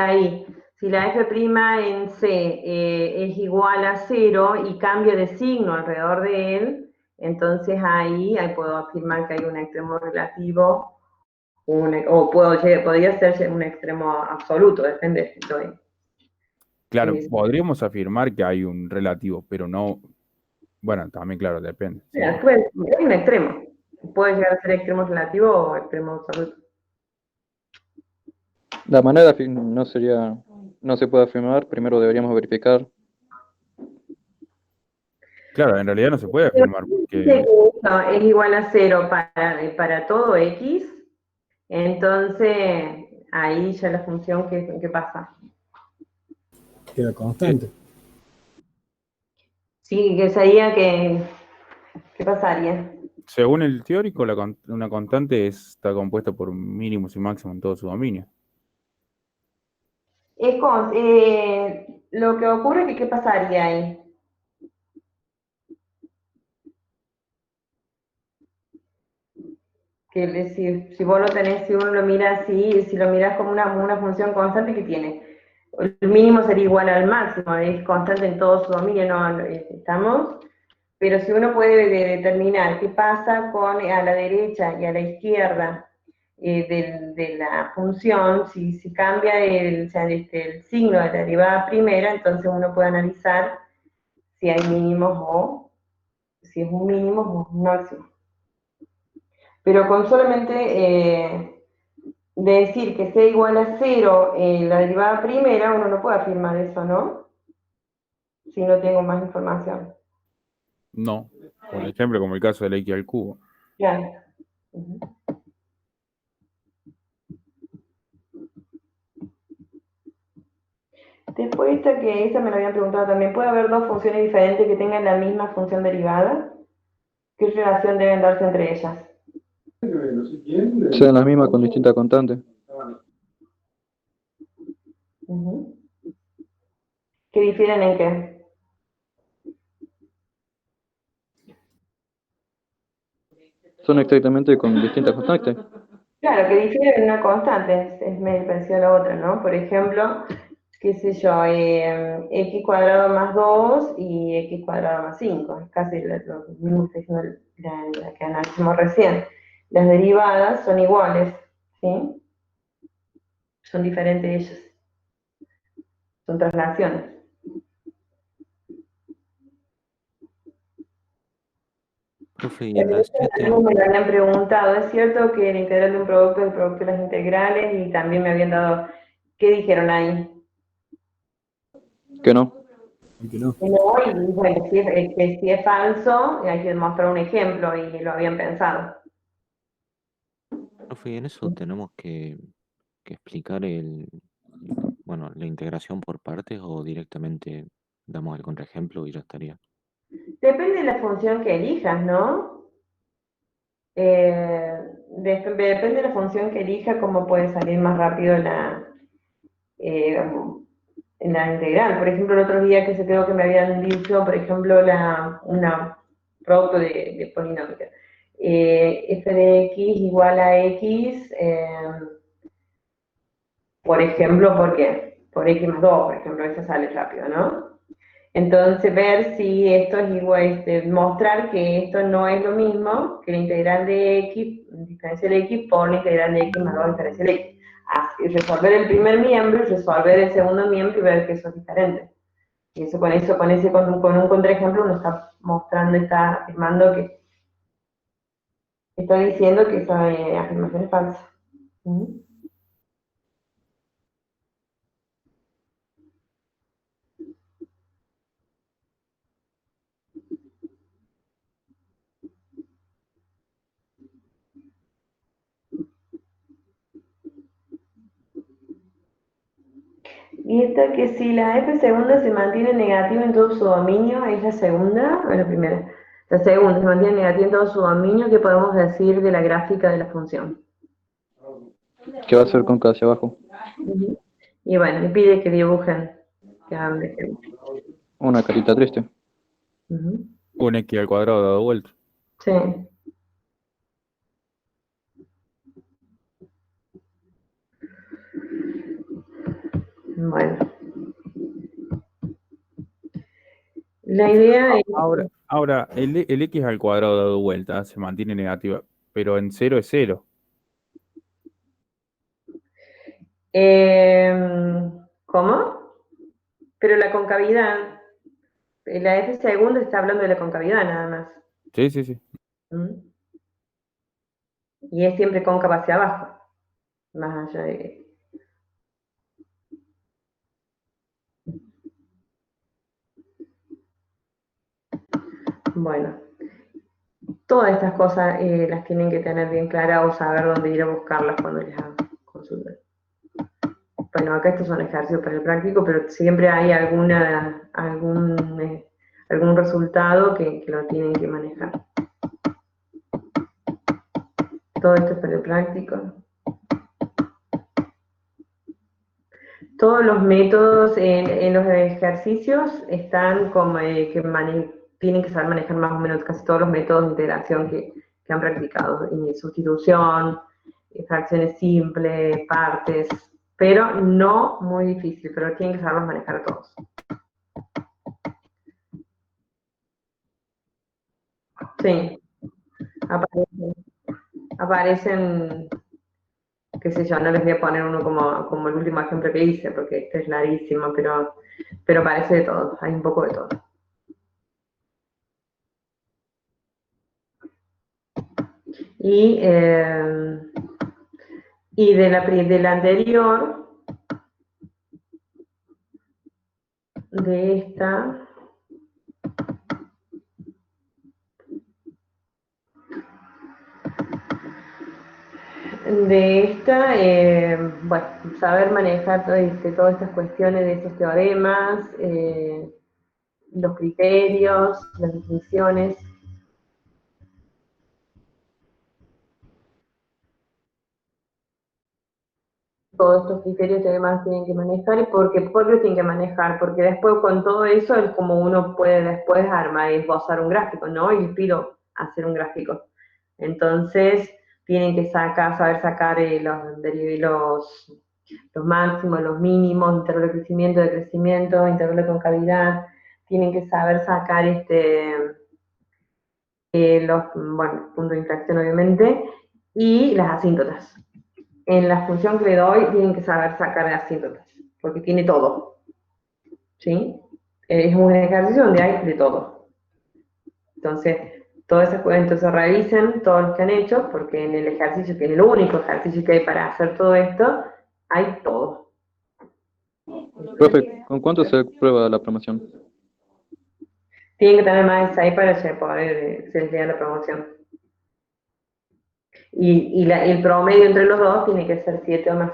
la f' en C es igual a 0 y cambia de signo alrededor de él, entonces ahí puedo afirmar que hay un extremo relativo, o podría ser un extremo absoluto, depende. Claro, podríamos afirmar que hay un relativo, pero no... Bueno, también, claro, depende. Sí. Hay un extremo. Puede llegar a ser extremo relativo o extremo absoluto. La manera no se puede afirmar, primero deberíamos verificar. Claro, en realidad no se puede afirmar porque... Es igual a 0 para todo x, entonces ahí ya la función, ¿qué pasa? Queda constante. Sí, que sería ¿qué pasaría? Según el teórico, una constante está compuesta por mínimos y máximos en todo su dominio. Lo que ocurre es que ¿qué pasaría ahí? Que si vos lo tenés, si uno lo mira así, si lo miras como una función constante que tiene el mínimo sería igual al máximo, es constante en todo su dominio, no, ¿estamos? Pero si uno puede determinar qué pasa con a la derecha y a la izquierda de la función, si cambia el signo de la derivada primera, entonces uno puede analizar si hay mínimos o si es un mínimo o un máximo. Pero con solamente decir que sea igual a 0 la derivada primera, uno no puede afirmar eso, ¿no? Si no tengo más información. No. Por ejemplo, como el caso del x al cubo. Claro. Uh-huh. Después esa me la habían preguntado también, ¿puede haber dos funciones diferentes que tengan la misma función derivada? ¿Qué relación deben darse entre ellas? Sean las mismas con distintas constantes. Uh-huh. ¿Que difieren en qué? Son exactamente con distintas constantes. Claro, que difieren en una constante, es medio parecido a la otra, ¿no? Por ejemplo, qué sé yo, x cuadrado más 2 y x cuadrado más 5, es casi lo mismo que la que analizamos recién. Las derivadas son iguales, ¿sí? Son diferentes ellas, son traslaciones. Profe, y en la 7... Me lo habían preguntado, ¿es cierto que el integral de un producto es el producto de las integrales? Y también me habían dado, ¿qué dijeron ahí? Que no. Que no. Y bueno, si es falso, hay que mostrar un ejemplo y lo habían pensado. Profe, y en eso tenemos que explicar la integración por partes o directamente damos el contraejemplo y ya estaría. Depende de la función que elijas, ¿no? Depende de la función que elija, cómo puede salir más rápido en la integral. Por ejemplo, el otro día que se creo que me habían dicho, por ejemplo, una producto de polinomios. F de x igual a x, por ejemplo, ¿por qué? Por x más 2, por ejemplo, eso sale rápido, ¿no? Entonces, ver si esto es igual, mostrar que esto no es lo mismo que la integral de x, diferencial de x, por la integral de x más 2 diferencial de x. Así, resolver el primer miembro y resolver el segundo miembro y ver que eso es diferente. Y eso con un contraejemplo uno está mostrando, está afirmando que, está diciendo que esa afirmación es falsa. ¿Mm? Y esta que si la f segunda se mantiene negativa en todo su dominio, ¿es la segunda o la primera? La segunda se mantiene negativa en todo su dominio, ¿qué podemos decir de la gráfica de la función? Que va a ser cóncava hacia abajo. Uh-huh. Y bueno, me pide que dibujen, que hagan un ejemplo. Una carita triste. Uh-huh. Un x al cuadrado dado vuelta. Sí. Bueno. La idea es... Ahora el x al cuadrado dado vuelta se mantiene negativa, pero en 0 es 0. ¿Cómo? Pero la concavidad, la f segunda está hablando de la concavidad nada más. Sí, sí, sí. ¿Mm? Y es siempre cóncava hacia abajo, más allá de... Bueno, todas estas cosas las tienen que tener bien claras o saber dónde ir a buscarlas cuando les hagan consulta. Bueno, acá estos son ejercicios para el práctico, pero siempre hay algún resultado que lo tienen que manejar. Todo esto es para el práctico. Todos los métodos en los ejercicios están como tienen que saber manejar más o menos casi todos los métodos de integración que han practicado. Sustitución, fracciones simples, partes, pero no muy difícil, pero tienen que saberlos manejar todos. Sí, aparecen, qué sé yo, no les voy a poner uno como el último ejemplo que hice, porque este es larguísimo, pero aparece de todo, hay un poco de todo. Y de la anterior, de esta, bueno, saber manejar todas estas cuestiones de estos teoremas, los criterios, las definiciones. Todos estos criterios que además tienen que manejar. ¿Y por qué los tienen que manejar? Porque después con todo eso es como uno puede después armar y esbozar un gráfico, ¿no? Y les pido hacer un gráfico. Entonces tienen que saber sacar los máximos, los mínimos, intervalo de crecimiento, intervalo de concavidad. Tienen que saber sacar los puntos de inflexión obviamente, y las asíntotas. En la función que le doy tienen que saber sacar asíntotas, porque tiene todo, ¿sí? Es un ejercicio donde hay de todo. Entonces, entonces revisen todos los que han hecho, porque en el ejercicio, que es el único ejercicio que hay para hacer todo esto, hay todo. Profe, ¿con cuánto se prueba la promoción? Tienen que tener más de 6 para poder se les dé la promoción. Y el promedio entre los dos tiene que ser 7 o más.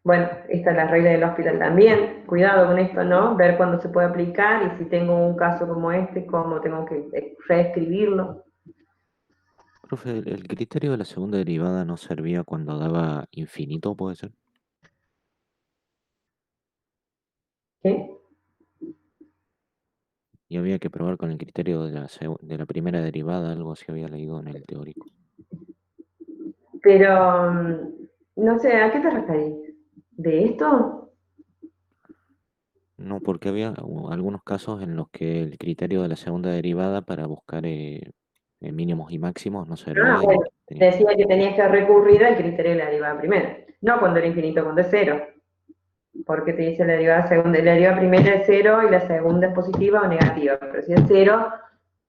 Bueno, esta es la regla del hospital también. Cuidado con esto, ¿no? Ver cuándo se puede aplicar y si tengo un caso como este, cómo tengo que reescribirlo. Profe, ¿el criterio de la segunda derivada no servía cuando daba infinito, puede ser? ¿Sí? Y había que probar con el criterio de la primera derivada, algo así había leído en el teórico. Pero, no sé, ¿a qué te referís? ¿De esto? No, porque había algunos casos en los que el criterio de la segunda derivada para buscar mínimos y máximos no servía. Bueno, Y decía que tenías que recurrir al criterio de la derivada primera. No cuando era infinito, cuando es cero. Porque te dice la derivada segunda, la derivada primera es cero y la segunda es positiva o negativa. Pero si es cero,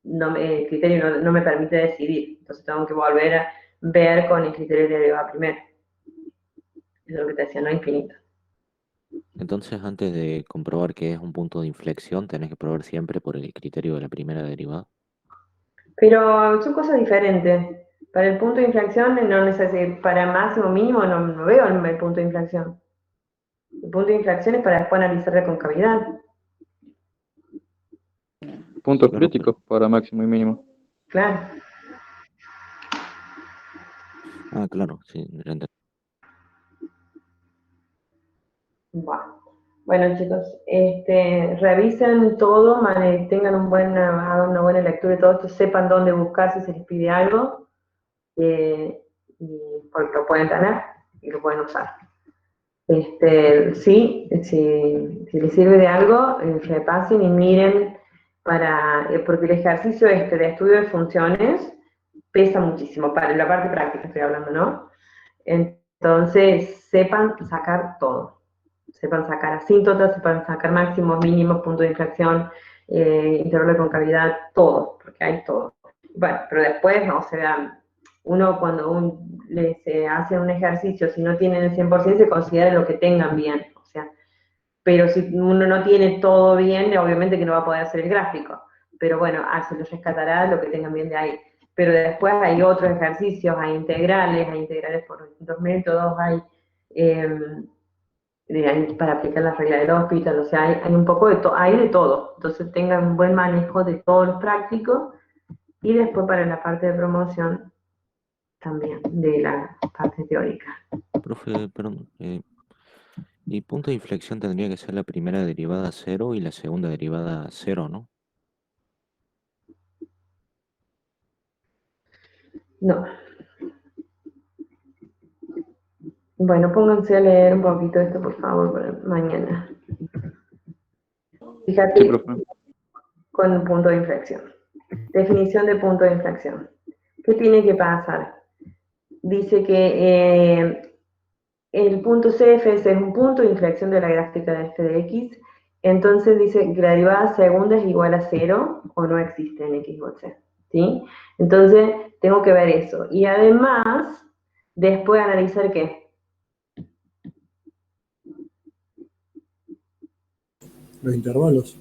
el criterio no me permite decidir. Entonces tengo que volver a ver con el criterio de la derivada primera. Eso es lo que te decía, no infinito. entonces, antes de comprobar que es un punto de inflexión, tenés que probar siempre por el criterio de la primera derivada. Pero son cosas diferentes. Para el punto de inflexión, no necesito, para máximo mínimo no veo el punto de inflexión. El punto de inflexión es para después analizar la concavidad. Puntos Claro, críticos para máximo y mínimo. Claro. claro, sí, ya entendí. Bueno, chicos, revisen todo, tengan hagan una buena lectura de todo esto, sepan dónde buscar si se les pide algo, porque lo pueden tener y lo pueden usar. Sí, si les sirve de algo, repasen y miren porque el ejercicio de estudio de funciones pesa muchísimo, para la parte práctica estoy hablando, ¿no? Entonces, sepan sacar todo. Sepan sacar asíntotas, sepan sacar máximos, mínimos, punto de inflexión, intervalo de concavidad, todo, porque hay todo. Bueno, pero después, o sea, uno cuando se hace un ejercicio, si no tienen el 100%, se considera lo que tengan bien, o sea, pero si uno no tiene todo bien, obviamente que no va a poder hacer el gráfico, pero bueno, se lo rescatará lo que tengan bien de ahí. Pero después hay otros ejercicios, hay integrales por distintos métodos, hay para aplicar la regla del hospital, o sea, hay un poco de todo, hay de todo. Entonces tengan un buen manejo de todos los prácticos y después para la parte de promoción también de la parte teórica. Profe, perdón, y punto de inflexión tendría que ser la primera derivada 0 y la segunda derivada 0, ¿no? No. Bueno, pónganse a leer un poquito esto, por favor, para mañana. Fíjate Sí, profe. con un punto de inflexión. Definición de punto de inflexión. ¿Qué tiene que pasar? Dice que el punto CFS es un punto de inflexión de la gráfica de f de x. Entonces dice que la derivada segunda es igual a 0 o no existe en x igual a 0. ¿Sí? Entonces tengo que ver eso. Y además, después analizar qué. Los intervalos.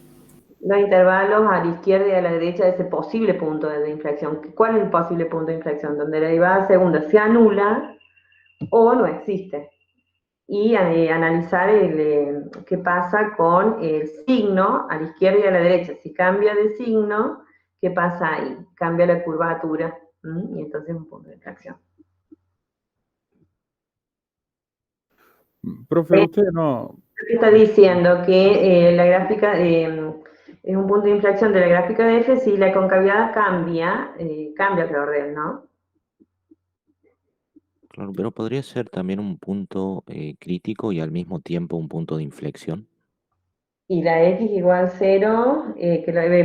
Los intervalos a la izquierda y a la derecha de ese posible punto de inflexión. ¿Cuál es el posible punto de inflexión? Donde la derivada segunda se anula o no existe. Y analizar qué pasa con el signo a la izquierda y a la derecha. Si cambia de signo, ¿qué pasa ahí? Cambia la curvatura, y entonces es un punto de inflexión. Profe, usted no... Está diciendo que la gráfica es un punto de inflexión de la gráfica de f si la concavidad cambia el orden, ¿no? Claro, pero podría ser también un punto crítico y al mismo tiempo un punto de inflexión. Y la x igual 0,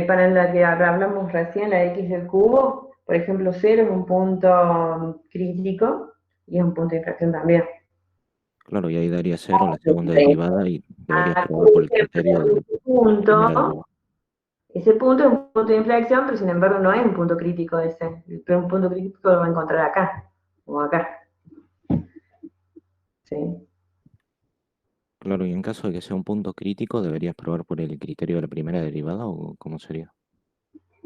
para la que hablamos recién, la x del cubo, por ejemplo, 0 es un punto crítico y es un punto de inflexión también. Claro, y ahí daría 0 la segunda derivada y deberías probar por el criterio de Ese punto, primera derivada. ese punto es un punto de inflexión, pero sin embargo no es un punto crítico ese. Pero un punto crítico lo va a encontrar acá, o acá. ¿Sí? Claro, y en caso de que sea un punto crítico, ¿deberías probar por el criterio de la primera derivada o cómo sería?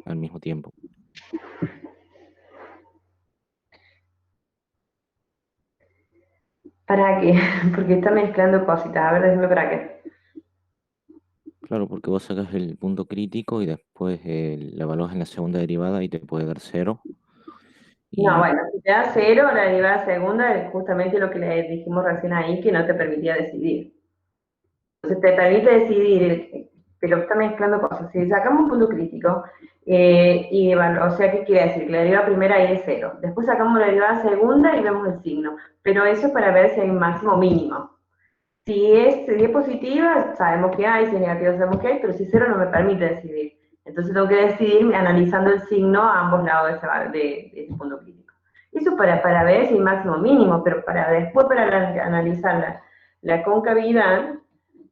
Al mismo tiempo. ¿Para qué? Porque está mezclando cositas. A ver, decime para qué. Claro, porque vos sacas el punto crítico y después la evalúas en la segunda derivada y te puede dar 0. No, Y bueno, si te da 0, la derivada segunda es justamente lo que le dijimos recién ahí, que no te permitía decidir. Entonces te permite decidir, pero está mezclando cosas. Si sacamos un punto crítico, o sea, ¿qué quiere decir? Que la derivada primera ahí es 0. Después sacamos la derivada segunda y vemos el signo. Pero eso es para ver si hay un máximo o mínimo. Si es positiva, sabemos que hay, si es negativa, sabemos que hay, pero si es 0 no me permite decidir. Entonces tengo que decidir analizando el signo a ambos lados de ese punto crítico. Eso para ver si hay máximo o mínimo, pero después para analizar la concavidad,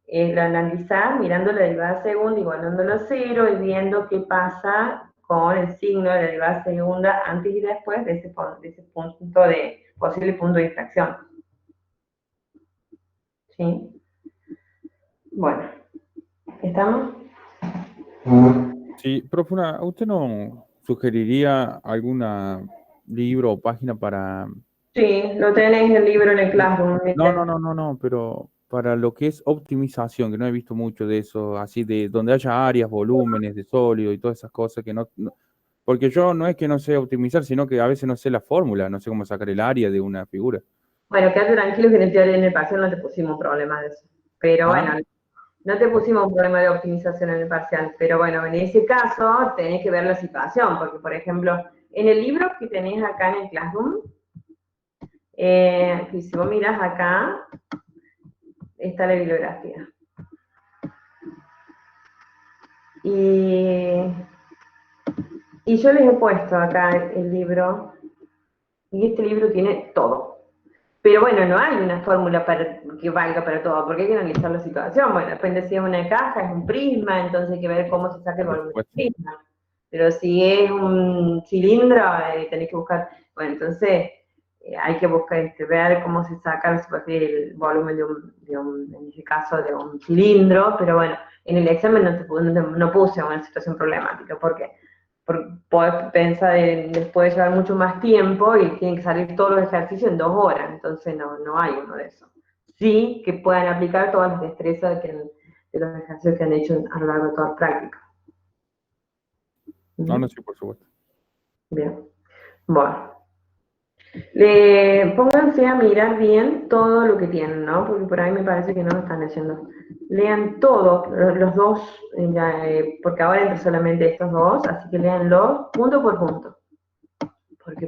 la analizar mirando la derivada segunda, igualándolo a 0 y viendo qué pasa con el signo de la derivada segunda antes y después de ese punto posible punto de inflexión. ¿Sí? Bueno, ¿estamos? Sí, profe, ¿usted no sugeriría algún libro o página para... Sí, lo tenés el libro en el Classroom. No, pero para lo que es optimización, que no he visto mucho de eso, así de donde haya áreas, volúmenes de sólido y todas esas cosas que porque yo no es que no sé optimizar, sino que a veces no sé la fórmula, no sé cómo sacar el área de una figura. Bueno, quédate tranquilo que en el parcial no te pusimos problema de eso. Pero bueno, no te pusimos un problema de optimización en el parcial. Pero bueno, en ese caso tenés que ver la situación, porque por ejemplo, en el libro que tenés acá en el Classroom, si vos miras acá, está la bibliografía. Y yo les he puesto acá el libro, y este libro tiene todo. Pero bueno, no hay una fórmula que valga para todo, porque hay que analizar la situación. Bueno, depende si es una caja, es un prisma, entonces hay que ver cómo se saca el volumen del prisma. Pero si es un cilindro, tenés que buscar, bueno, entonces hay que buscar, ver cómo se saca el volumen en este caso, de un cilindro, pero bueno, en el examen no puse una situación problemática, porque podés pensar, les puede llevar mucho más tiempo y tienen que salir todos los ejercicios en 2 horas, entonces no hay uno de esos. Sí que puedan aplicar todas las destrezas de los ejercicios que han hecho a lo largo de toda la práctica. No, sí, por supuesto. Bien. Bueno. Pónganse a mirar bien todo lo que tienen, ¿no? Porque por ahí me parece que no lo están leyendo. Lean todos, los dos, porque ahora entran solamente estos dos, así que leanlos punto por punto. porque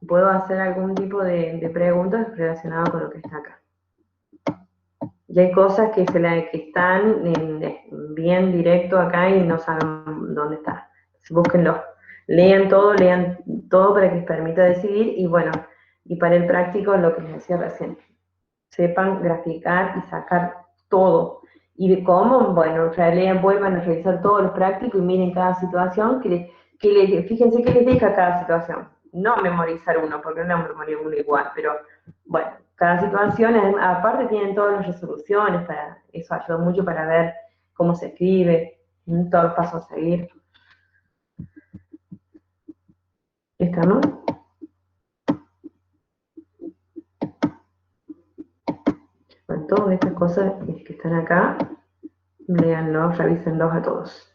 puedo hacer algún tipo de preguntas relacionadas con lo que está acá. Y hay cosas que están bien directo acá y no saben dónde está. Búsquenlo. Lean todo para que les permita decidir. Y bueno, y para el práctico, lo que les decía recién. Sepan graficar y sacar todo. ¿Y de cómo? Bueno, lean, vuelvan a revisar todos los prácticos y miren cada situación. Fíjense qué les deja cada situación. No memorizar uno, porque no memorizar uno igual, pero bueno, cada situación, aparte tienen todas las resoluciones, eso ayuda mucho para ver cómo se escribe, todos los pasos a seguir. ¿Estamos? Bueno, todas estas cosas que están acá, léanlos, revísenlos a todos.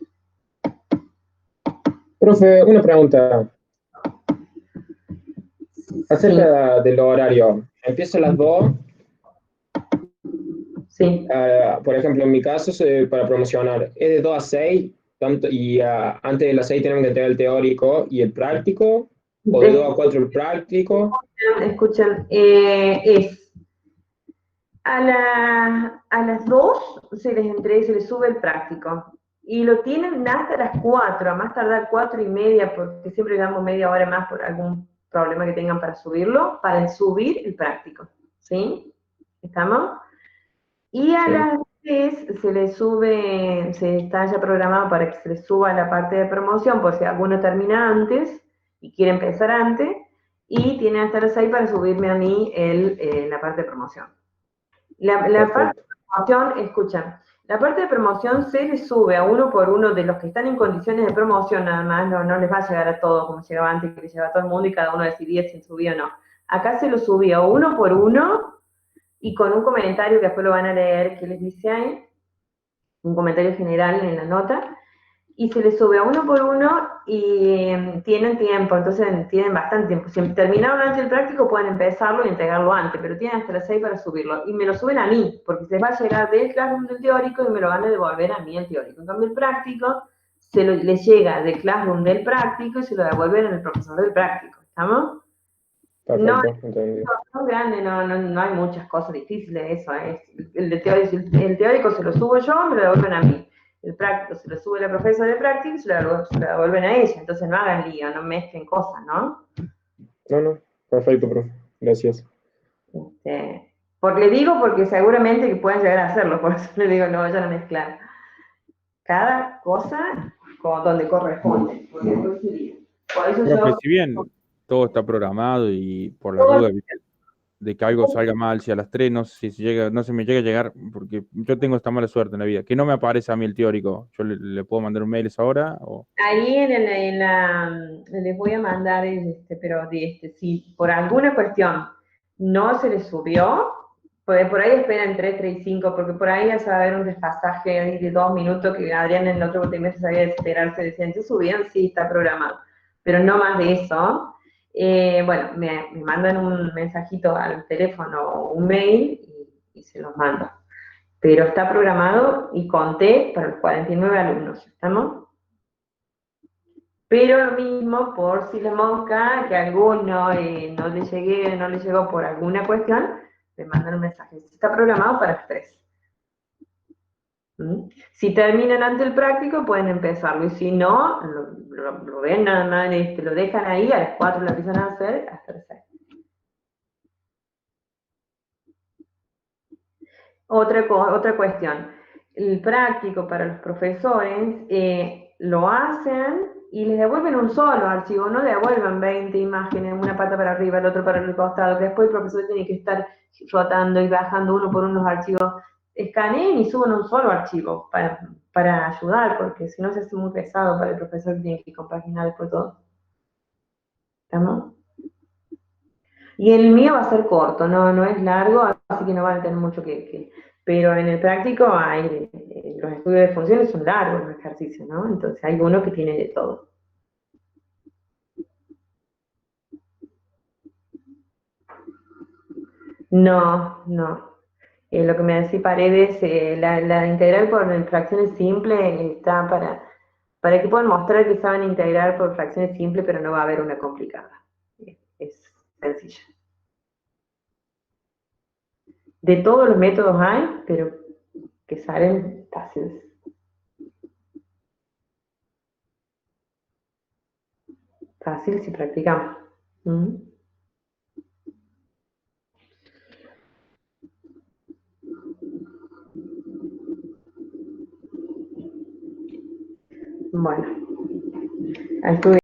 Profe, una pregunta acerca del horario. Empieza a las 2. Sí. Por ejemplo, en mi caso, para promocionar, es de 2 a 6, y antes de las 6 tenemos que entregar el teórico y el práctico, o de 2 a 4 el práctico. Escuchen, a las 2 se les sube el práctico. Y lo tienen hasta las 4, a más tardar 4:30, porque siempre le damos media hora más por algún problema que tengan para subirlo, para subir el práctico. ¿Sí? ¿Estamos? Y a las 3 se les sube, está ya programado para que se les suba la parte de promoción, por si alguno termina antes y quiere empezar antes, y tiene hasta las 6 para subirme a mí la parte de promoción. La parte de promoción, escuchan, la parte de promoción se les sube a uno por uno de los que están en condiciones de promoción, nada más, no les va a llegar a todos como llegaba antes, que les llegaba a todo el mundo y cada uno decidía si subía o no. Acá se lo subía uno por uno y con un comentario que después lo van a leer, que les dice ahí, un comentario general en la nota, y se les sube a uno por uno y tienen tiempo, entonces tienen bastante tiempo. Si terminaron antes el práctico, pueden empezarlo y entregarlo antes, pero tienen hasta las 6 para subirlo. Y me lo suben a mí, porque se les va a llegar del Classroom del teórico y me lo van a devolver a mí el teórico. En cambio, el práctico les llega del Classroom del práctico y se lo devuelven al profesor del práctico. ¿Estamos? Perfecto, entendido. No, grande, no hay muchas cosas difíciles, eso es. El teórico se lo subo yo, me lo devuelven a mí. El práctico se lo sube la profesora de práctico y se lo devuelven a ella. Entonces no hagan lío, no mezclen cosas, ¿no? No, perfecto, profe. Gracias. Porque le digo porque seguramente que pueden llegar a hacerlo, por eso le digo, no vayan a mezclar. Cada cosa como donde corresponde. Porque después sería. Por eso Profe, yo, si bien todo está programado y por la duda de que algo salga mal, si a las 3 no sé si no se me llega a llegar, porque yo tengo esta mala suerte en la vida, que no me aparece a mí el teórico, ¿yo le puedo mandar un mail a esa hora? O... ahí les voy a mandar, pero si por alguna cuestión no se les subió, pues por ahí esperan 3 y 5, porque por ahí ya se va a haber un desfasaje ahí de 2 minutos que Adrián en el otro trimestre sabía desesperarse, decían, ¿se subían? Sí, está programado, pero no más de eso. Bueno, me mandan un mensajito al teléfono o un mail y se los mando. Pero está programado y conté para los 49 alumnos, ¿estamos? Pero lo mismo, por si la mosca, que a alguno no le llegó por alguna cuestión, le mandan un mensaje. Está programado para las 3. Si terminan antes el práctico, pueden empezarlo. Y si no, lo ven nada más, lo dejan ahí, a las 4 lo empiezan a hacer, hasta las 6. Otra cuestión. El práctico para los profesores lo hacen y les devuelven un solo archivo, no devuelven 20 imágenes, una pata para arriba, el otro para el costado, que después el profesor tiene que estar rotando y bajando uno por unos archivos. Escaneen y suben un solo archivo para ayudar, porque si no se hace muy pesado para el profesor que tiene que compaginar después todo. ¿Estamos? Y el mío va a ser corto, no es largo, así que no van a tener mucho que pero en el práctico los estudios de funciones son largos los ejercicios, ¿no? Entonces hay uno que tiene de todo. No. Lo que me decía Paredes, la integral por fracciones simples está para que puedan mostrar que saben integrar por fracciones simples, pero no va a haber una complicada. Es sencilla. De todos los métodos hay, pero que salen fáciles. Fácil si practicamos. Bueno, estuve